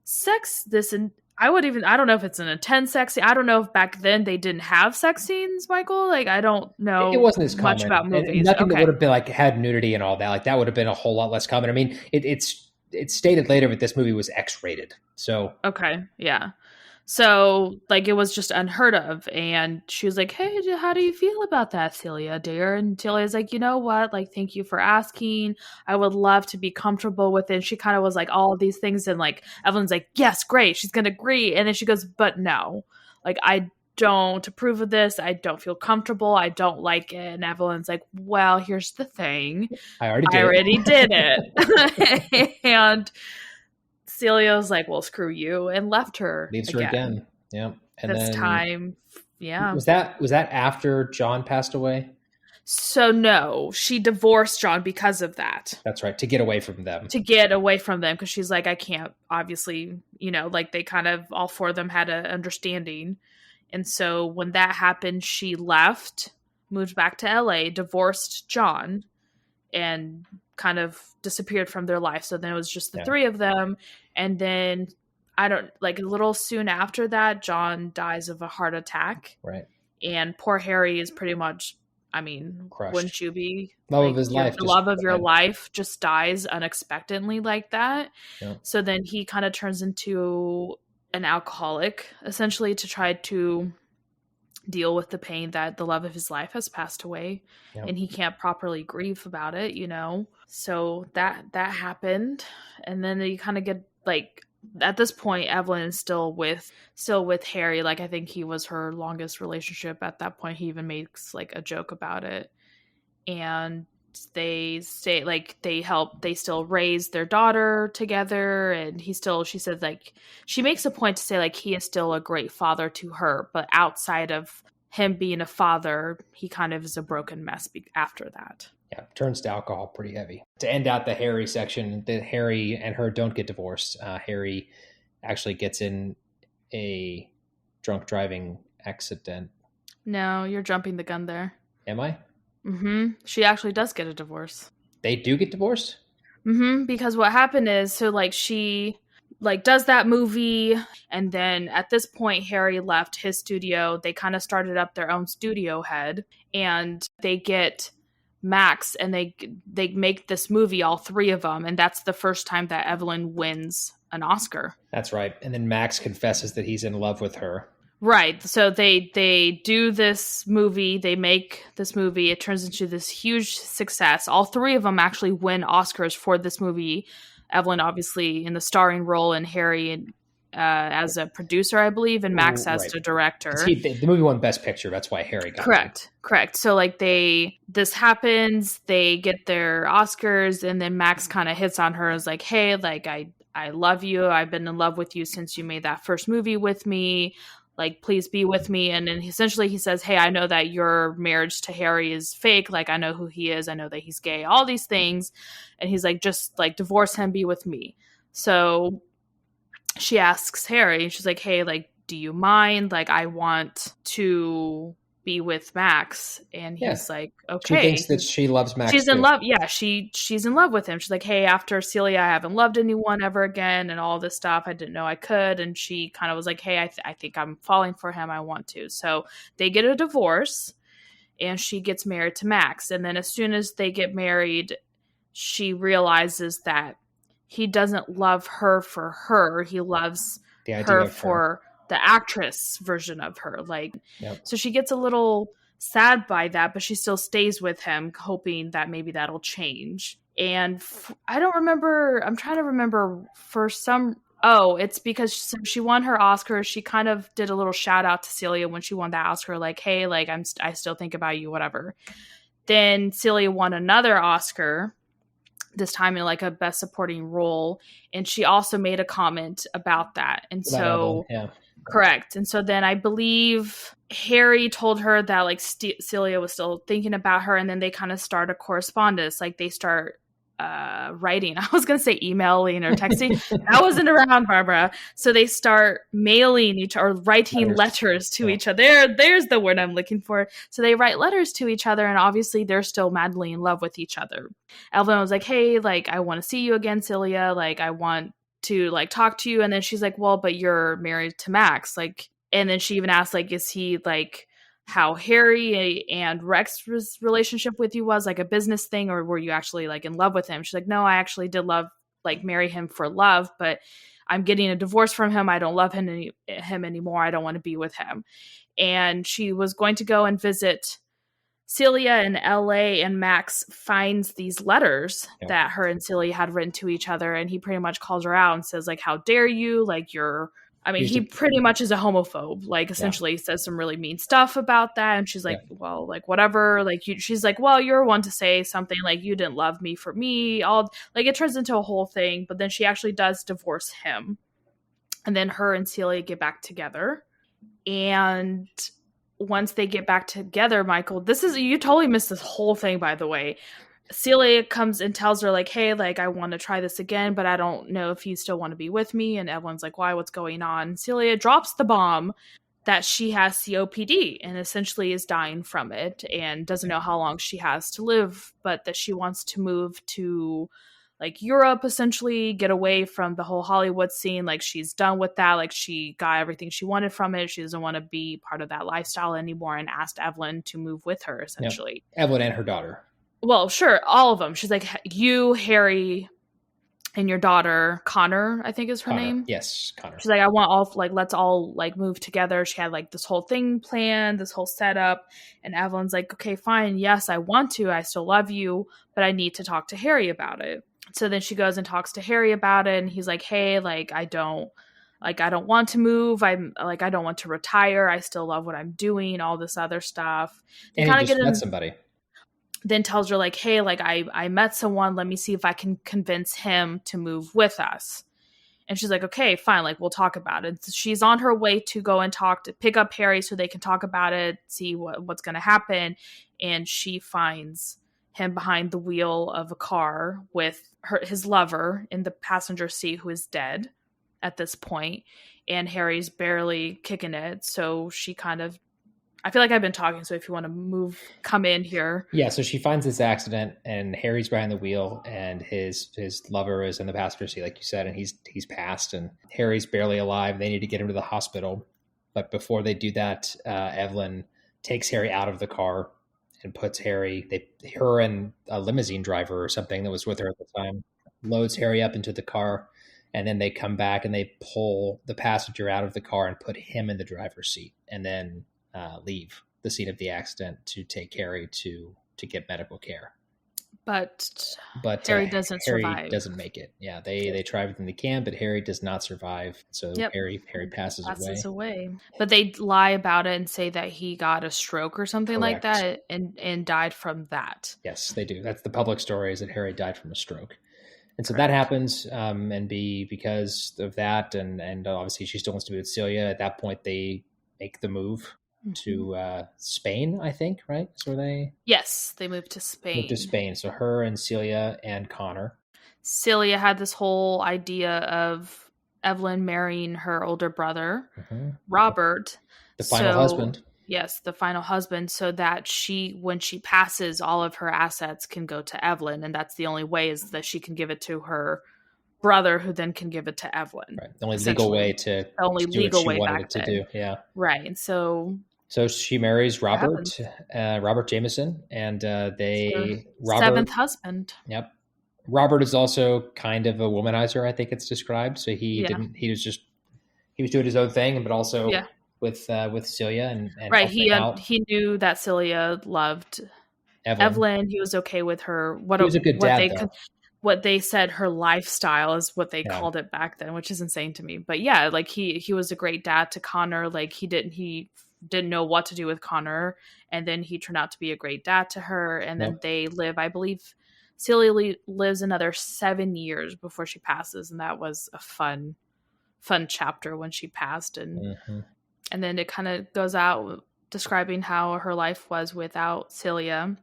sex? And I don't know if it's an intense sex scene. I don't know if back then they didn't have sex scenes, Michael. Like, I don't know. It wasn't as much common. about movies. Nothing that would have been like had nudity and all that. Like that would have been a whole lot less common. I mean, it's stated later that this movie was X-rated. So okay, yeah. So, like, it was just unheard of. And she was like, hey, how do you feel about that, Celia, dear? And Celia's like, you know what? Like, thank you for asking. I would love to be comfortable with it. And she kind of was like, all of these things. And, like, Evelyn's like, yes, great. She's going to agree. And then she goes, but no. Like, I don't approve of this. I don't feel comfortable. I don't like it. And Evelyn's like, well, here's the thing. I already did it. And Celia was like, well, screw you, and left her. Leaves her again. Yeah. And this time, yeah. Was that after John passed away? So no, she divorced John because of that. That's right. To get away from them. Because she's like, I can't, obviously, like they kind of, all four of them had an understanding. And so when that happened, she left, moved back to LA, divorced John, and kind of disappeared from their life. So then it was just the three of them. And then a little soon after that, John dies of a heart attack. Right. And poor Harry is pretty much, crushed. Wouldn't you be? Love of his life. The love of your life just dies unexpectedly like that. Yeah. So then he kind of turns into an alcoholic, essentially, to try to deal with the pain that the love of his life has passed away, and he can't properly grieve about it, So that happened, and then you kind of get like, at this point, Evelyn is still with Harry. Like, I think he was her longest relationship at that point. He even makes like a joke about it, and they stay, like, they still raise their daughter together, and she said, like, she makes a point to say, like, he is still a great father to her, but outside of him being a father, he kind of is a broken mess after that. Yeah, turns to alcohol pretty heavy. To end out the Harry section, that Harry and her don't get divorced. Harry actually gets in a drunk driving accident. No, you're jumping the gun there. Am I? Mm-hmm. She actually does get a divorce. They do get divorced? Mm-hmm. Because what happened is, so like she like does that movie, and then at this point Harry left his studio. They kind of started up their own studio head, and they get Max, and they make this movie, all three of them, and that's the first time that Evelyn wins an Oscar. That's right. And then Max confesses that he's in love with her. Right. So they do this movie. They make this movie. It turns into this huge success. All three of them actually win Oscars for this movie. Evelyn, obviously, in the starring role, and Harry as a producer, I believe, and Max as the director. The movie won Best Picture. That's why Harry got it. Correct. So, like, this happens. They get their Oscars, and then Max kind of hits on her as like, hey, like, I love you. I've been in love with you since you made that first movie with me. Like, please be with me. And then essentially he says, hey, I know that your marriage to Harry is fake. Like, I know who he is. I know that he's gay, all these things. And he's like, just like, divorce him, be with me. So she asks Harry, and she's like, hey, like, do you mind? Like, I want to be with Max. And he's like, okay. She thinks that she loves Max. She's in love. Yeah, she's in love with him. She's like, hey, after Celia, I haven't loved anyone ever again, and all this stuff. I didn't know I could. And she kind of was like, hey, I think I'm falling for him. I want to. So they get a divorce, and she gets married to Max. And then as soon as they get married, she realizes that he doesn't love her for her. He loves her for the actress version of her. Like, So she gets a little sad by that, but she still stays with him, hoping that maybe that'll change. And I don't remember. I'm trying to remember for some. Oh, it's because she won her Oscar. She kind of did a little shout out to Celia when she won that Oscar, like, hey, like, I still think about you, whatever. Then Celia won another Oscar, this time in like a best supporting role, and she also made a comment about that. And so correct. And so then I believe Harry told her that like Celia was still thinking about her, and then they kind of start a correspondence. Like, they start writing. I was going to say emailing or texting. That wasn't around, Barbara. So they start mailing or writing letters to each other. There's the word I'm looking for. So they write letters to each other, and obviously they're still madly in love with each other. Evelyn was like, hey, like, I want to see you again, Celia. Like, I want to like talk to you. And then she's like, well, but you're married to Max. Like, and then she even asked, like, is he like how Harry and Rex's relationship with you was, like, a business thing, or were you actually like in love with him? She's like, no, I actually did marry him for love, but I'm getting a divorce from him. I don't love him anymore. I don't want to be with him. And she was going to go and visit Celia in LA, and Max finds these letters that her and Celia had written to each other, and he pretty much calls her out and says, like, how dare you? Like, he pretty much is a homophobe. Like, essentially says some really mean stuff about that. And she's like, well, like, whatever. Like, she's like, well, you're one to say something, like, you didn't love me for me. It turns into a whole thing. But then she actually does divorce him. And then her and Celia get back together. And once they get back together, Michael, you totally missed this whole thing, by the way. Celia comes and tells her, like, hey, like, I want to try this again, but I don't know if you still want to be with me. And everyone's like, why? What's going on? Celia drops the bomb that she has COPD and essentially is dying from it and doesn't know how long she has to live, but that she wants to move to like Europe, essentially get away from the whole Hollywood scene. Like, she's done with that. Like, she got everything she wanted from it. She doesn't want to be part of that lifestyle anymore, and asked Evelyn to move with her, essentially. Evelyn and her daughter. Well, sure, all of them. She's like, you, Harry, and your daughter, Connor, I think is her name. Yes, Connor. She's like, I want all, like, let's all, like, move together. She had, like, this whole thing planned, this whole setup. And Evelyn's like, okay, fine. Yes, I want to. I still love you, but I need to talk to Harry about it. So then she goes and talks to Harry about it. And he's like, hey, like, I don't want to move. I don't want to retire. I still love what I'm doing, all this other stuff. They and kind he of just get met somebody. Then tells her, like, hey, like, I met someone. Let me see if I can convince him to move with us. And she's like, okay, fine. Like, we'll talk about it. So she's on her way to go and pick up Harry so they can talk about it, see what's going to happen. And she finds him behind the wheel of a car with his lover in the passenger seat, who is dead at this point. And Harry's barely kicking it. So she kind of, I feel like I've been talking, so if you want to come in here. Yeah, so she finds this accident, and Harry's behind the wheel, and his lover is in the passenger seat, like you said, and he's passed, and Harry's barely alive. They need to get him to the hospital. But before they do that, Evelyn takes Harry out of the car and puts her and a limousine driver or something that was with her at the time, loads Harry up into the car, and then they come back and they pull the passenger out of the car and put him in the driver's seat, and then leave the scene of the accident to take Harry to get medical care. But Harry doesn't survive. Harry doesn't make it. Yeah, they try everything they can, but Harry does not survive. So Harry passes away. But they lie about it and say that he got a stroke or something like that and died from that. Yes, they do. That's the public story, is that Harry died from a stroke. And so that happens, and because of that, and obviously she still wants to be with Celia. At that point, they make the move to Spain, I think, right? So Yes, they moved to Spain. So her and Celia and Connor. Celia had this whole idea of Evelyn marrying her older brother, Robert. The final husband. Yes, the final husband, so that when she passes, all of her assets can go to Evelyn, and that's the only way, is that she can give it to her brother, who then can give it to Evelyn. Right. The only legal way to do what she wanted to do. Yeah. Right. And so she marries Robert Jameson, and seventh husband. Yep. Robert is also kind of a womanizer, I think it's described. So he was doing his own thing, but also with Celia and right. He knew that Celia loved Evelyn. He was okay with her. He was a good dad, what they said her lifestyle is what they called it back then, which is insane to me. But yeah, like he was a great dad to Connor. Like he didn't know what to do with Connor, and then he turned out to be a great dad to her. And then they live, I believe Celia lives another 7 years before she passes. And that was a fun chapter when she passed. And then it kind of goes out describing how her life was without Celia,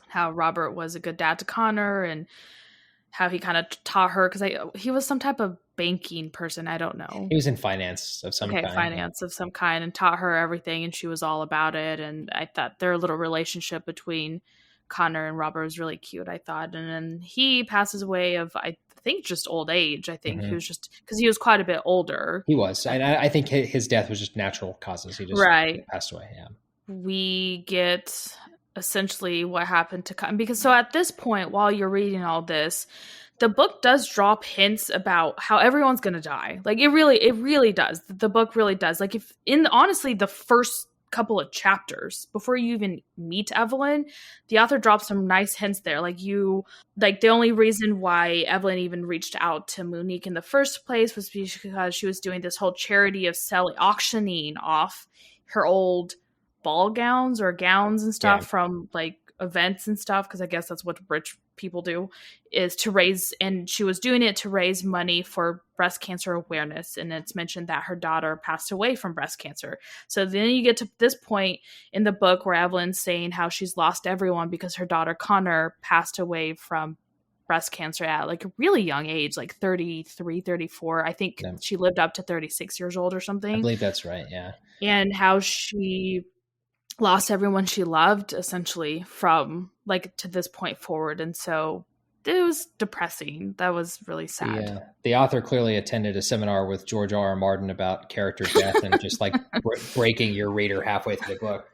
how Robert was a good dad to Connor, and how he kind of taught her, because he was some type of banking person. I don't know. He was in finance of some kind. Finance of some kind, and taught her everything, and she was all about it. And I thought their little relationship between Connor and Robert was really cute, I thought. And then he passes away of, I think, just old age. I think he was just, because he was quite a bit older. He was. And I think his death was just natural causes. He just passed away. Yeah. We get essentially what happened to Cotton, because so at this point, while you're reading all this, the book does drop hints about how everyone's going to die. Like it really does. The book really does. Like honestly, the first couple of chapters before you even meet Evelyn, the author drops some nice hints there. Like the only reason why Evelyn even reached out to Monique in the first place was because she was doing this whole charity of auctioning off her old ball gowns or gowns and stuff from like events and stuff, because I guess that's what rich people do, is to raise, and she was doing it to raise money for breast cancer awareness. And it's mentioned that her daughter passed away from breast cancer. So then you get to this point in the book where Evelyn's saying how she's lost everyone because her daughter Connor passed away from breast cancer at like a really young age, like 33, 34. I think she lived up to 36 years old or something. I believe that's right. Yeah. And how she lost everyone she loved essentially from like to this point forward. And so it was depressing. That was really sad. Yeah. The author clearly attended a seminar with George R. Martin about character death and just like breaking your reader halfway through the book.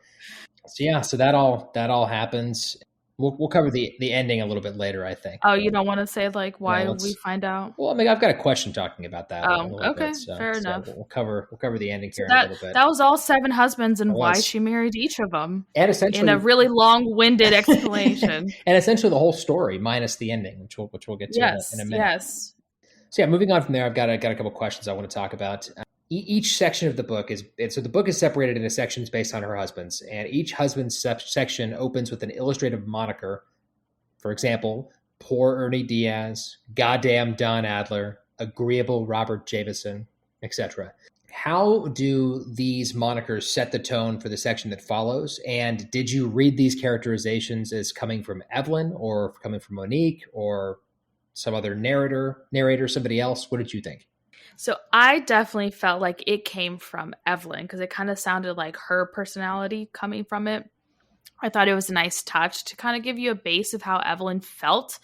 So that all happens. We'll cover the ending a little bit later, I think. Oh, you don't want to say like Yeah, why we find out? well, I mean, I've got a question talking about that a Oh, little bit, okay, so fair enough. we'll cover the ending So here in a little bit. that was all 7 husbands and It why was. she married each of them, And in essentially, a really long-winded explanation. and essentially the whole story minus the ending, which we'll get to in a minute. Yes. So yeah, moving on from there, I've got a couple questions I want to talk about. Each section of the book so the book is separated into sections based on her husbands, and each husband's section opens with an illustrative moniker. For example, poor Ernie Diaz, goddamn Don Adler, agreeable Robert Javison, etc. How do these monikers set the tone for the section that follows? And did you read these characterizations as coming from Evelyn or coming from Monique or some other narrator, somebody else? What did you think? So I definitely felt like it came from Evelyn because it kind of sounded like her personality coming from it. I thought it was a nice touch to kind of give you a base of how Evelyn felt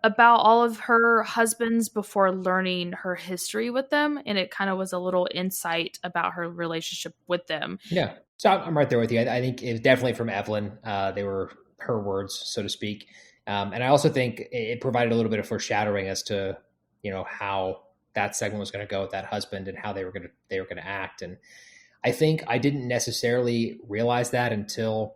about all of her husbands before learning her history with them. And it kind of was a little insight about her relationship with them. Yeah. So I'm right there with you. I think it's definitely from Evelyn. They were her words, so to speak. And I also think it provided a little bit of foreshadowing as to, how that segment was going to go with that husband and how they were going to act. And I think I didn't necessarily realize that until,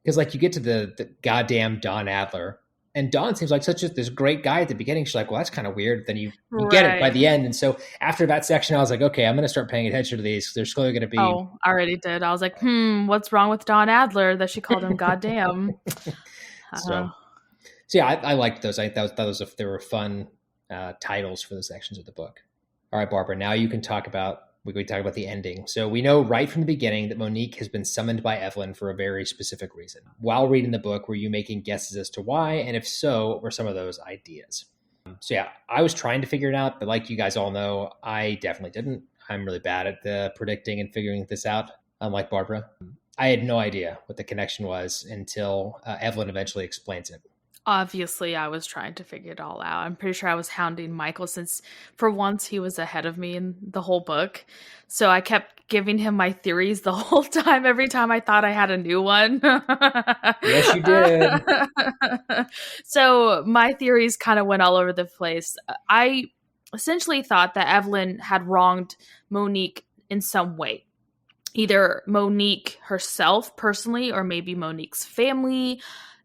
because like you get to the goddamn Don Adler, and Don seems like this great guy at the beginning. She's like, well, that's kind of weird. Then you get it by the end. And so after that section, I was like, okay, I'm going to start paying attention to these. There's clearly going to be. Oh, I already did. I was like, what's wrong with Don Adler that she called him goddamn? So yeah, I liked those. I thought they were fun titles for the sections of the book. All right, Barbara, now you can talk about the ending. So we know right from the beginning that Monique has been summoned by Evelyn for a very specific reason. While reading the book, were you making guesses as to why? And if so, what were some of those ideas? So yeah, I was trying to figure it out, but like you guys all know, I definitely didn't. I'm really bad at predicting and figuring this out, unlike Barbara. I had no idea what the connection was until Evelyn eventually explains it. Obviously, I was trying to figure it all out. I'm pretty sure I was hounding Michael since for once he was ahead of me in the whole book. So I kept giving him my theories the whole time, every time I thought I had a new one. Yes, you did. So my theories kind of went all over the place. I essentially thought that Evelyn had wronged Monique in some way. Either Monique herself personally or maybe Monique's family,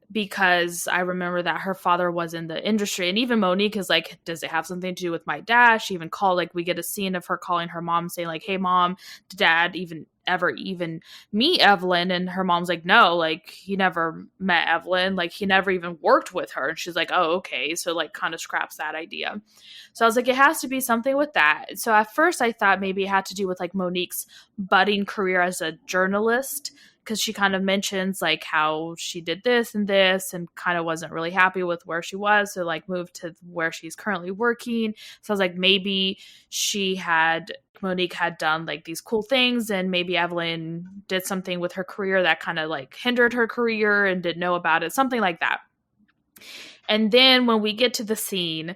because I remember that her father was in the industry. And even Monique is like, does it have something to do with my dad? She even called, like, we get a scene of her calling her mom saying like, hey mom, did dad ever meet Evelyn? And her mom's like, no, like he never met Evelyn. Like he never even worked with her. And she's like, oh, okay. So like kind of scraps that idea. So I was like, it has to be something with that. So at first I thought maybe it had to do with like Monique's budding career as a journalist, because she kind of mentions like how she did this and kind of wasn't really happy with where she was. So like moved to where she's currently working. So I was like, maybe Monique had done like these cool things and maybe Evelyn did something with her career that kind of like hindered her career and didn't know about it. Something like that. And then when we get to the scene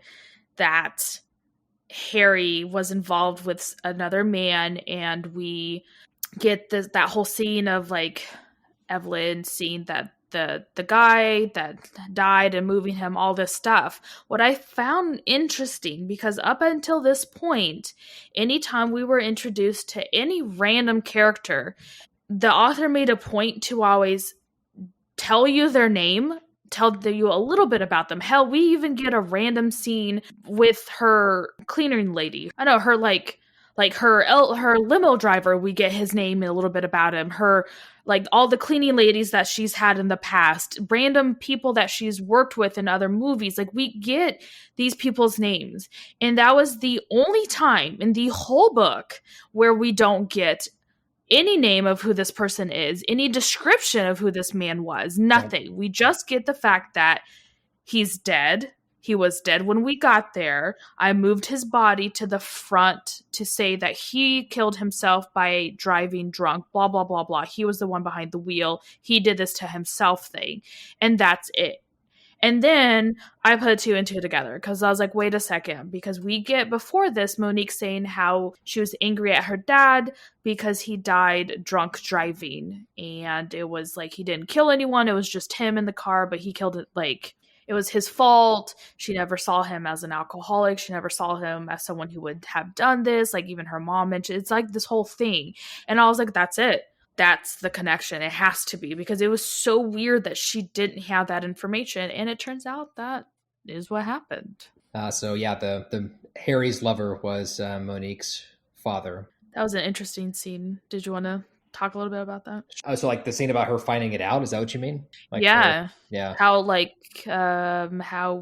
that Harry was involved with another man and we get that whole scene of like Evelyn seeing that the guy that died and moving him, all this stuff. What I found interesting, because up until this point, anytime we were introduced to any random character, the author made a point to always tell you their name, tell you a little bit about them. Hell, we even get a random scene with her cleaning lady. I know her like her limo driver, we get his name and a little bit about him. Her, like all the cleaning ladies that she's had in the past, random people that she's worked with in other movies. Like we get these people's names. And that was the only time in the whole book where we don't get any name of who this person is, any description of who this man was, nothing. We just get the fact that he's dead. He was dead when we got there. I moved his body to the front to say that he killed himself by driving drunk, blah, blah, blah, blah. He was the one behind the wheel. He did this to himself thing. And that's it. And then I put two and two together because I was like, wait a second, because we get before this Monique saying how she was angry at her dad because he died drunk driving. And it was like he didn't kill anyone. It was just him in the car, but he killed it like it was his fault. She never saw him as an alcoholic. She never saw him as someone who would have done this. Like even her mom mentioned, it's like this whole thing. And I was like, that's it. That's the connection. It has to be, because it was so weird that she didn't have that information. And it turns out that is what happened. So yeah, the Harry's lover was Monique's father. That was an interesting scene. Did you want to talk a little bit about that? Oh, so like the scene about her finding it out, is that what you mean? Like yeah. Yeah. How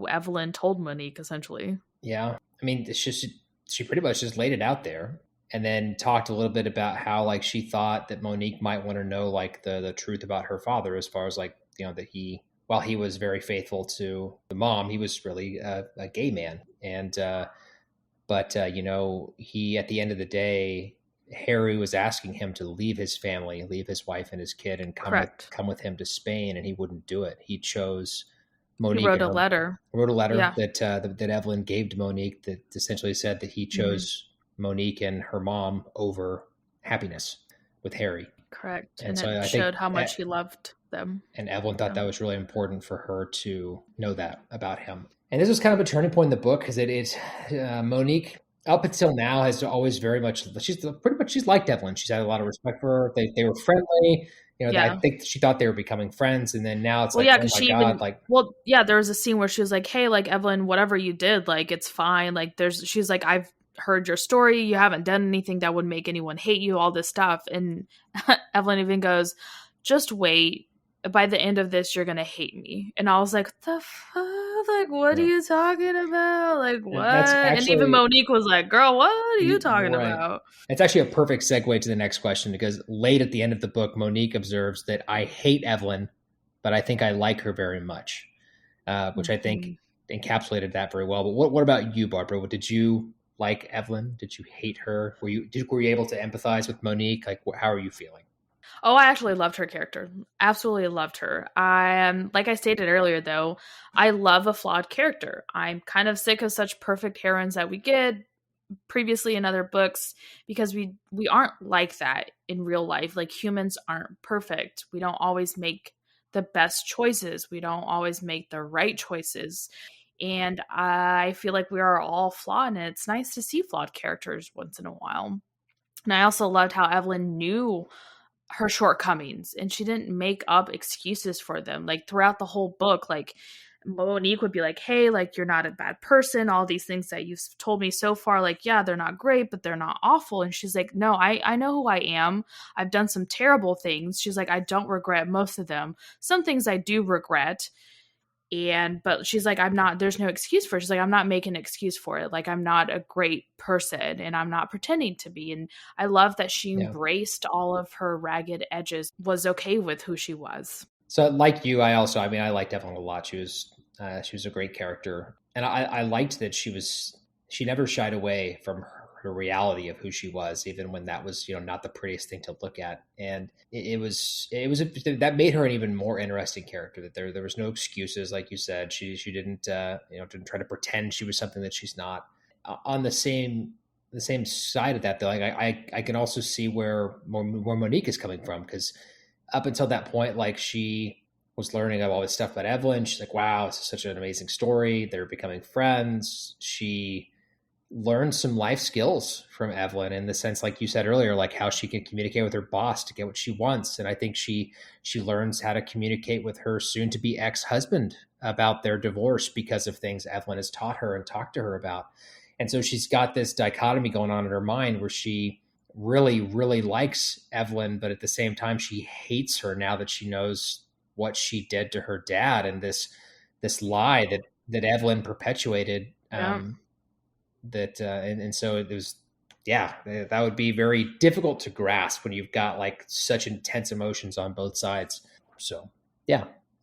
Evelyn told Monique, essentially. Yeah. I mean, it's just, she pretty much just laid it out there. And then talked a little bit about how like she thought that Monique might want to know like the truth about her father, as far as like, you know, that while he was very faithful to the mom, he was really a gay man. And, but you know, he, at the end of the day, Harry was asking him to leave his family, leave his wife and his kid, and come with him to Spain. And he wouldn't do it. He chose Monique. He wrote a letter. Yeah. that Evelyn gave to Monique that essentially said that he chose Monique and her mom over happiness with Harry. Correct. And so it showed how much he loved them. And Evelyn thought that was really important for her to know that about him. And this was kind of a turning point in the book, because Monique, up until now, has always she's liked Evelyn. She's had a lot of respect for her. They were friendly. You know, I think she thought they were becoming friends, and then now it's there was a scene where she was like, "Hey, like Evelyn, whatever you did, like it's fine. Like she's like, I've heard your story. You haven't done anything that would make anyone hate you. All this stuff." And Evelyn even goes, "Just wait. By the end of this, you're gonna hate me." And I was like, "The fuck? Like, what are you talking about? Like, what?" And even Monique was like, "Girl, what are you talking about?" It's actually a perfect segue to the next question, because late at the end of the book, Monique observes that I hate Evelyn, but I think I like her very much, which I think encapsulated that very well. But what about you, Barbara? Did you like Evelyn? Did you hate her? Were you able to empathize with Monique? Like, how are you feeling? Oh, I actually loved her character. Absolutely loved her. Like I stated earlier, though, I love a flawed character. I'm kind of sick of such perfect heroines that we get previously in other books, because we aren't like that in real life. Like, humans aren't perfect. We don't always make the best choices. We don't always make the right choices. And I feel like we are all flawed, and it's nice to see flawed characters once in a while. And I also loved how Evelyn knew her shortcomings, and she didn't make up excuses for them. Like, throughout the whole book, like, Monique would be like, "Hey, like, you're not a bad person. All these things that you've told me so far, like, yeah, they're not great, but they're not awful." And she's like, "No, I know who I am. I've done some terrible things." She's like, "I don't regret most of them. Some things I do regret." But she's like, there's no excuse for it. She's like, "I'm not making an excuse for it. Like, I'm not a great person, and I'm not pretending to be." And I love that she embraced all of her ragged edges, was okay with who she was. So like you, I liked Evelyn a lot. She was a great character. And I liked that she never shied away from her reality of who she was, even when that was, not the prettiest thing to look at. And that made her an even more interesting character, that there was no excuses. Like you said, she didn't try to pretend she was something that she's not. On the same side of that, though, like I can also see where Monique is coming from, because up until that point, like, she was learning all this stuff about Evelyn. She's like, wow, this is such an amazing story. They're becoming friends. She learned some life skills from Evelyn, in the sense, like you said earlier, like how she can communicate with her boss to get what she wants. And I think she learns how to communicate with her soon to be ex-husband about their divorce, because of things Evelyn has taught her and talked to her about. And so she's got this dichotomy going on in her mind, where she really, really likes Evelyn, but at the same time, she hates her now that she knows what she did to her dad, and this lie that Evelyn perpetuated. And so it was, that would be very difficult to grasp when you've got like such intense emotions on both sides. So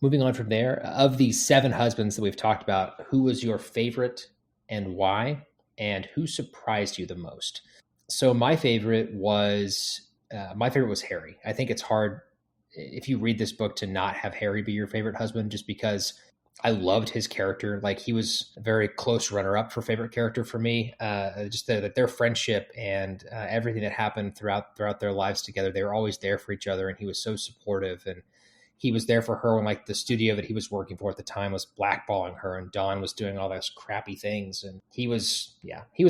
moving on from there, of these 7 husbands that we've talked about, who was your favorite and why, and who surprised you the most? So my favorite was Harry. I think it's hard, if you read this book, to not have Harry be your favorite husband, just because I loved his character. Like, he was a very close runner-up for favorite character for me. Just their friendship and everything that happened throughout their lives together. They were always there for each other, and he was so supportive. And he was there for her when, like, the studio that he was working for at the time was blackballing her, and Don was doing all those crappy things. And he was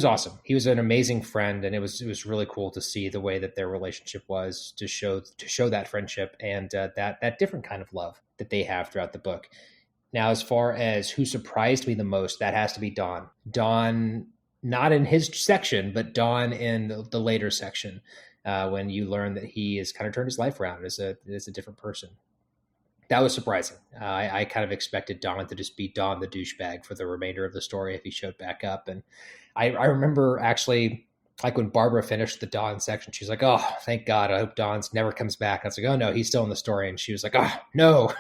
awesome. He was an amazing friend, and it was really cool to see the way that their relationship was, to show that friendship and that different kind of love that they have throughout the book. Now, as far as who surprised me the most, that has to be Don. Don, not in his section, but Don in the later section, when you learn that he has kind of turned his life around as a different person. That was surprising. I kind of expected Don to just be Don the douchebag for the remainder of the story if he showed back up. And I remember actually, like, when Barbara finished the Don section, she's like, "Oh, thank God, I hope Don's never comes back." I was like, "Oh no, he's still in the story." And she was like, "Oh no."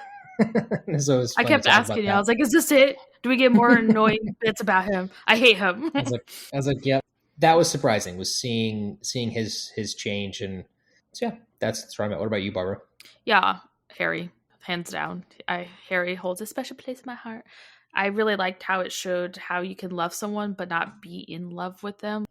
So I kept asking you. I was like, "Is this it? Do we get more annoying bits about him? I hate him." I was like, yeah, that was surprising. Was seeing his change, and so yeah, that's where I'm at. What about you, Barbara? Yeah, Harry, hands down. Harry holds a special place in my heart. I really liked how it showed how you can love someone but not be in love with them.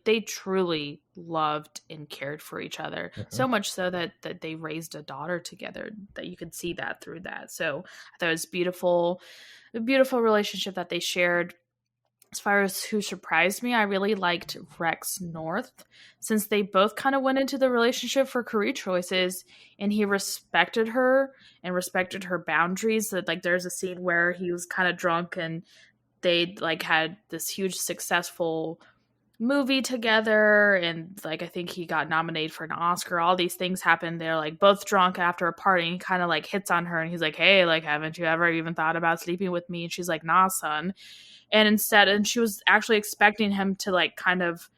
They truly loved and cared for each other, so much so that they raised a daughter together. That you could see that through that. So I thought it was beautiful, a beautiful relationship that they shared. As far as who surprised me, I really liked Rex North, since they both kind of went into the relationship for career choices, and he respected her and respected her boundaries. That, like, there's a scene where he was kind of drunk and they, like, had this huge successful movie together, and, like, I think he got nominated for an Oscar. All these things happened. They're, like, both drunk after a party, and he kind of, like, hits on her, and he's like, "Hey, like, haven't you ever even thought about sleeping with me?" And she's like, "Nah, son." And she was actually expecting him to, like, kind of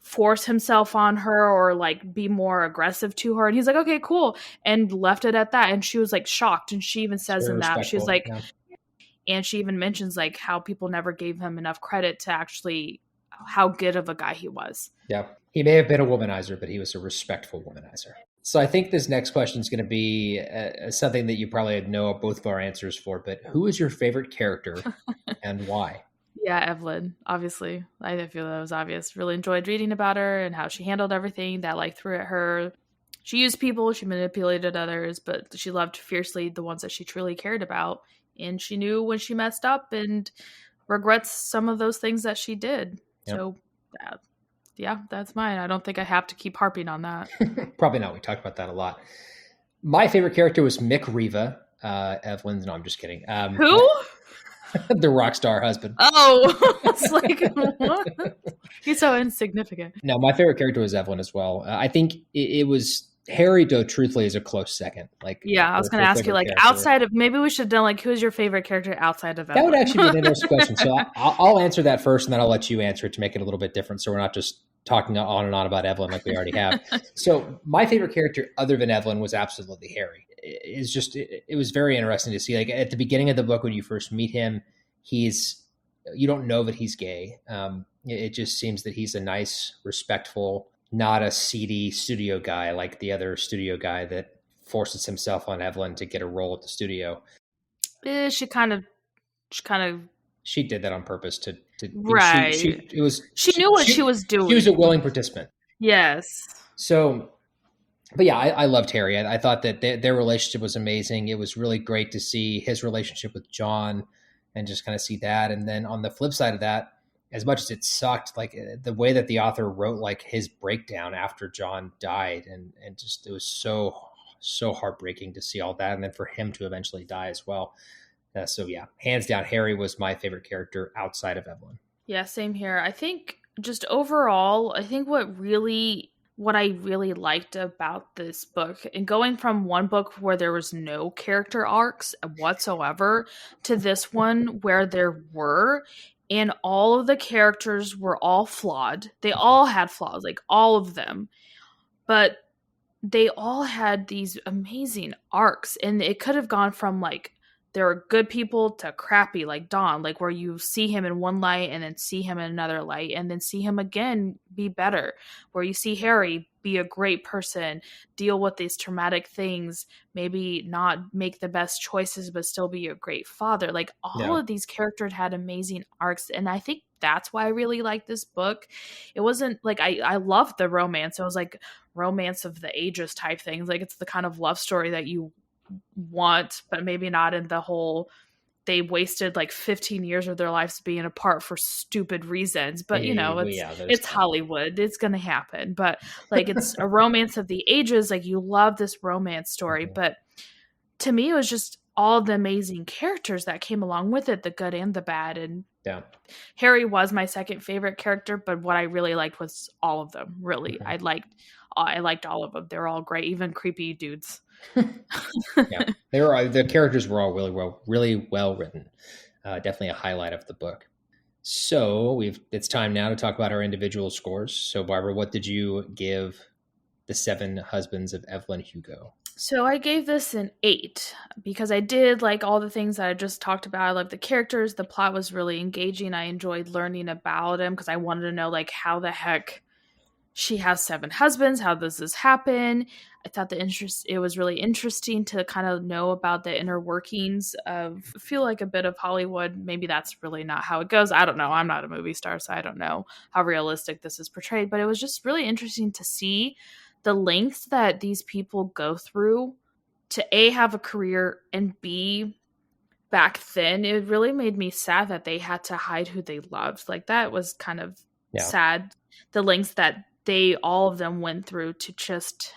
force himself on her or, like, be more aggressive to her. And he's like, "Okay, cool." And left it at that. And she was, like, shocked. And she even says in that, she's like, yeah. And she even mentions, like, how people never gave him enough credit to actually how good of a guy he was. Yeah. He may have been a womanizer, but he was a respectful womanizer. So I think this next question is going to be something that you probably know both of our answers for, but who is your favorite character and why? Yeah, Evelyn, obviously. I feel that was obvious. Really enjoyed reading about her and how she handled everything that, like, threw at her. She used people, she manipulated others, but she loved fiercely the ones that she truly cared about. And she knew when she messed up and regrets some of those things that she did. Yep. So, yeah, that's mine. I don't think I have to keep harping on that. Probably not. We talked about that a lot. My favorite character was Mick Riva. Evelyn's, no, I'm just kidding. Who? The rock star husband. Oh, it's like, what? He's so insignificant. No, my favorite character was Evelyn as well. I think it was Harry, though, truthfully, is a close second. Like, yeah, I was going to ask you, like, character. Outside of, maybe we should have done, like, who's your favorite character outside of Evelyn? That would actually be an interesting question. So I'll answer that first, and then I'll let you answer it to make it a little bit different. So we're not just talking on and on about Evelyn like we already have. So my favorite character other than Evelyn was absolutely Harry. It was very interesting to see, like, at the beginning of the book, when you first meet him, you don't know that he's gay. It just seems that he's a nice, respectful, not a seedy studio guy like the other studio guy that forces himself on Evelyn to get a role at the studio. She did that on purpose to right. She knew what she was doing. She was a willing participant. Yes. So, but yeah, I loved Harry. I thought that their relationship was amazing. It was really great to see his relationship with John and just kind of see that. And then on the flip side of that, as much as it sucked, like, the way that the author wrote, like, his breakdown after John died, and just, it was so heartbreaking to see all that, and then for him to eventually die as well. So yeah, hands down, Harry was my favorite character outside of Evelyn. Yeah, same here. I think just overall, I think what I really liked about this book, and going from one book where there was no character arcs whatsoever to this one where there were, and all of the characters were all flawed. They all had flaws, like, all of them. But they all had these amazing arcs, and it could have gone from, like, there are good people to crappy, like Don, like where you see him in one light and then see him in another light and then see him again be better, where you see Harry be a great person, deal with these traumatic things, maybe not make the best choices but still be a great father. Like all of these characters had amazing arcs, and I think that's why I really like this book. It wasn't like I loved the romance. It was like romance of the ages type things. Like it's the kind of love story that you want, but maybe not in the whole they wasted like 15 years of their lives being apart for stupid reasons. But you know, it's Hollywood. It's going to happen. But like it's a romance of the ages. Like you love this romance story. But to me, it was just all the amazing characters that came along with it, the good and the bad. And Harry was my second favorite character, but what I really liked was all of them. Really, I liked all of them. They're all great, even creepy dudes. The characters were all really well written. Definitely a highlight of the book. So it's time now to talk about our individual scores. So Barbara, what did you give The Seven Husbands of Evelyn Hugo? So I gave this an 8 because I did like all the things that I just talked about. I loved the characters. The plot was really engaging. I enjoyed learning about him because I wanted to know like how the heck she has 7 husbands. How does this happen? I thought it was really interesting to kind of know about the inner workings of, I feel like a bit of Hollywood. Maybe that's really not how it goes. I don't know. I'm not a movie star, so I don't know how realistic this is portrayed. But it was just really interesting to see the lengths that these people go through to A, have a career, and B, back then, it really made me sad that they had to hide who they loved. Like that was kind of sad. The lengths that all of them went through to just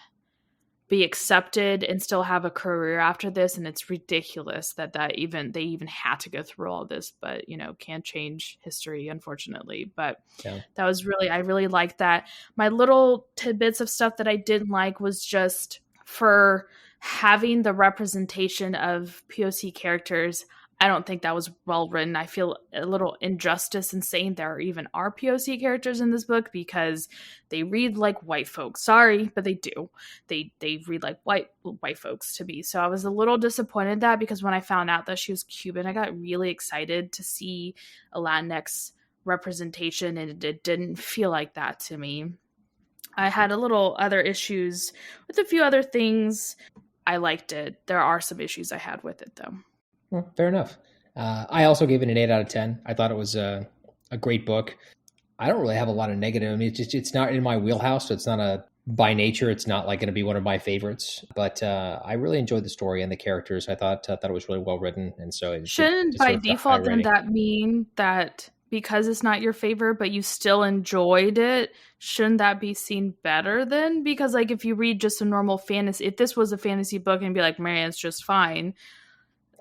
be accepted and still have a career after this. And it's ridiculous that they even had to go through all this, but you know, can't change history, unfortunately. But that was I really liked that. My little tidbits of stuff that I didn't like was just for having the representation of POC characters. I don't think that was well written. I feel a little injustice in saying there even are POC characters in this book because they read like white folks. Sorry, but they do. They read like white folks to me. So I was a little disappointed that because when I found out that she was Cuban, I got really excited to see a Latinx representation, and it didn't feel like that to me. I had a little other issues with a few other things. I liked it. There are some issues I had with it though. Well, fair enough. I also gave it an 8 out of 10. I thought it was a great book. I don't really have a lot of negative. I mean, it's not in my wheelhouse. So it's not by nature, it's not like going to be one of my favorites. But I really enjoyed the story and the characters. I thought it was really well written, and so shouldn't by default then that mean that because it's not your favorite, but you still enjoyed it, shouldn't that be seen better then? Because like if you read just a normal fantasy, if this was a fantasy book and be like, man, it's just fine.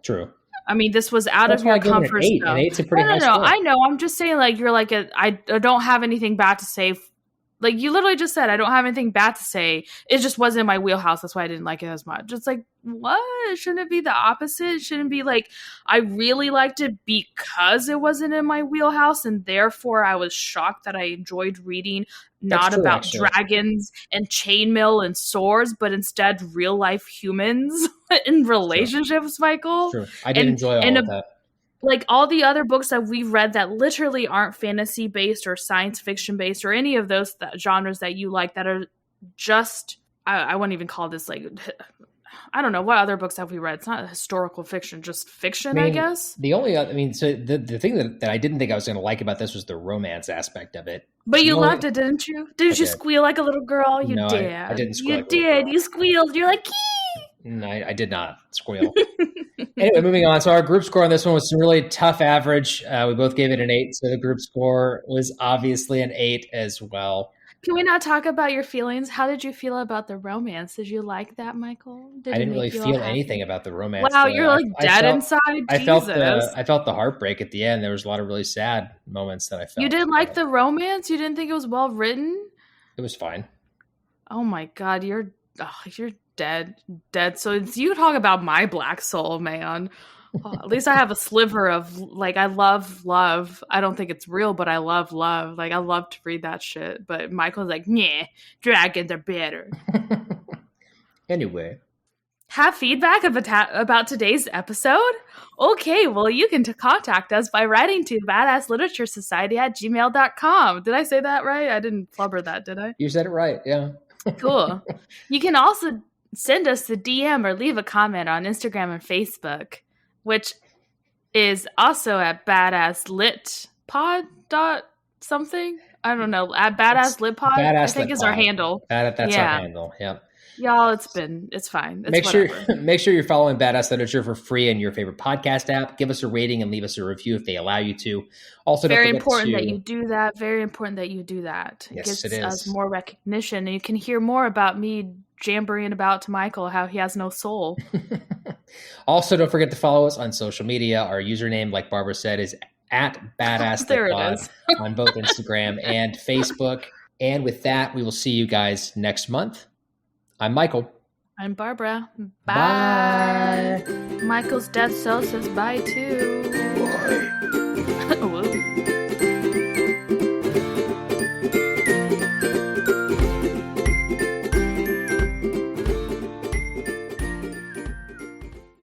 True. I mean, this was out of your comfort zone. An 8's a pretty high score. I know. I'm just saying, like, you're like, I don't have anything bad to say. Like, you literally just said, I don't have anything bad to say. It just wasn't in my wheelhouse. That's why I didn't like it as much. It's like, what? Shouldn't it be the opposite? It shouldn't be like, I really liked it because it wasn't in my wheelhouse, and therefore I was shocked that I enjoyed reading not about dragons and chainmail and swords, but instead real life humans in relationships, Michael. True. I did enjoy all of that. Like all the other books that we've read that literally aren't fantasy based or science fiction based or any of those genres that you like that are just, I wouldn't even call this like, I don't know, what other books have we read? It's not historical fiction, just fiction, I guess. The only other, so the thing that I didn't think I was going to like about this was the romance aspect of it. But you loved it, didn't you? Did you squeal like a little girl? You did. I didn't squeal. You did. You squealed. You're like, No, I did not squeal. Anyway, moving on. So our group score on this one was some really tough average. We both gave it an 8. So the group score was obviously an 8 as well. Can we not talk about your feelings? How did you feel about the romance? Did you like that, Michael? I didn't really feel anything about the romance. Wow, you're like dead inside. I felt the heartbreak at the end. There was a lot of really sad moments that I felt. You didn't like the romance? You didn't think it was well written? It was fine. Oh my God, you're dead. So you talk about my black soul, man. At least I have a sliver of like, I love love. I don't think it's real, but I love love. Like I love to read that shit. But Michael's like, nah, dragons are better. Anyway. Have feedback about today's episode? Okay, well, you can contact us by writing to badassliteraturesociety@gmail.com. Did I say that right? I didn't flubber that, did I? You said it right, yeah. Cool. You can also send us the DM or leave a comment on Instagram and Facebook, which is also at badasslitpod.something. I don't know. At badasslitpod, I think is our handle. That's our handle, yeah. Y'all, it's fine. It's make sure you're following Badass Literature for free in your favorite podcast app. Give us a rating and leave us a review if they allow you to. Also, very important that you do that. Very important that you do that. Yes, it gives us more recognition, and you can hear more about me jabbering about to Michael how he has no soul. Also, don't forget to follow us on social media. Our username, like Barbara said, is at Badass There it is. on both Instagram and Facebook. And with that, we will see you guys next month. I'm Michael. I'm Barbara. Bye. Michael's death cell says bye too. Bye.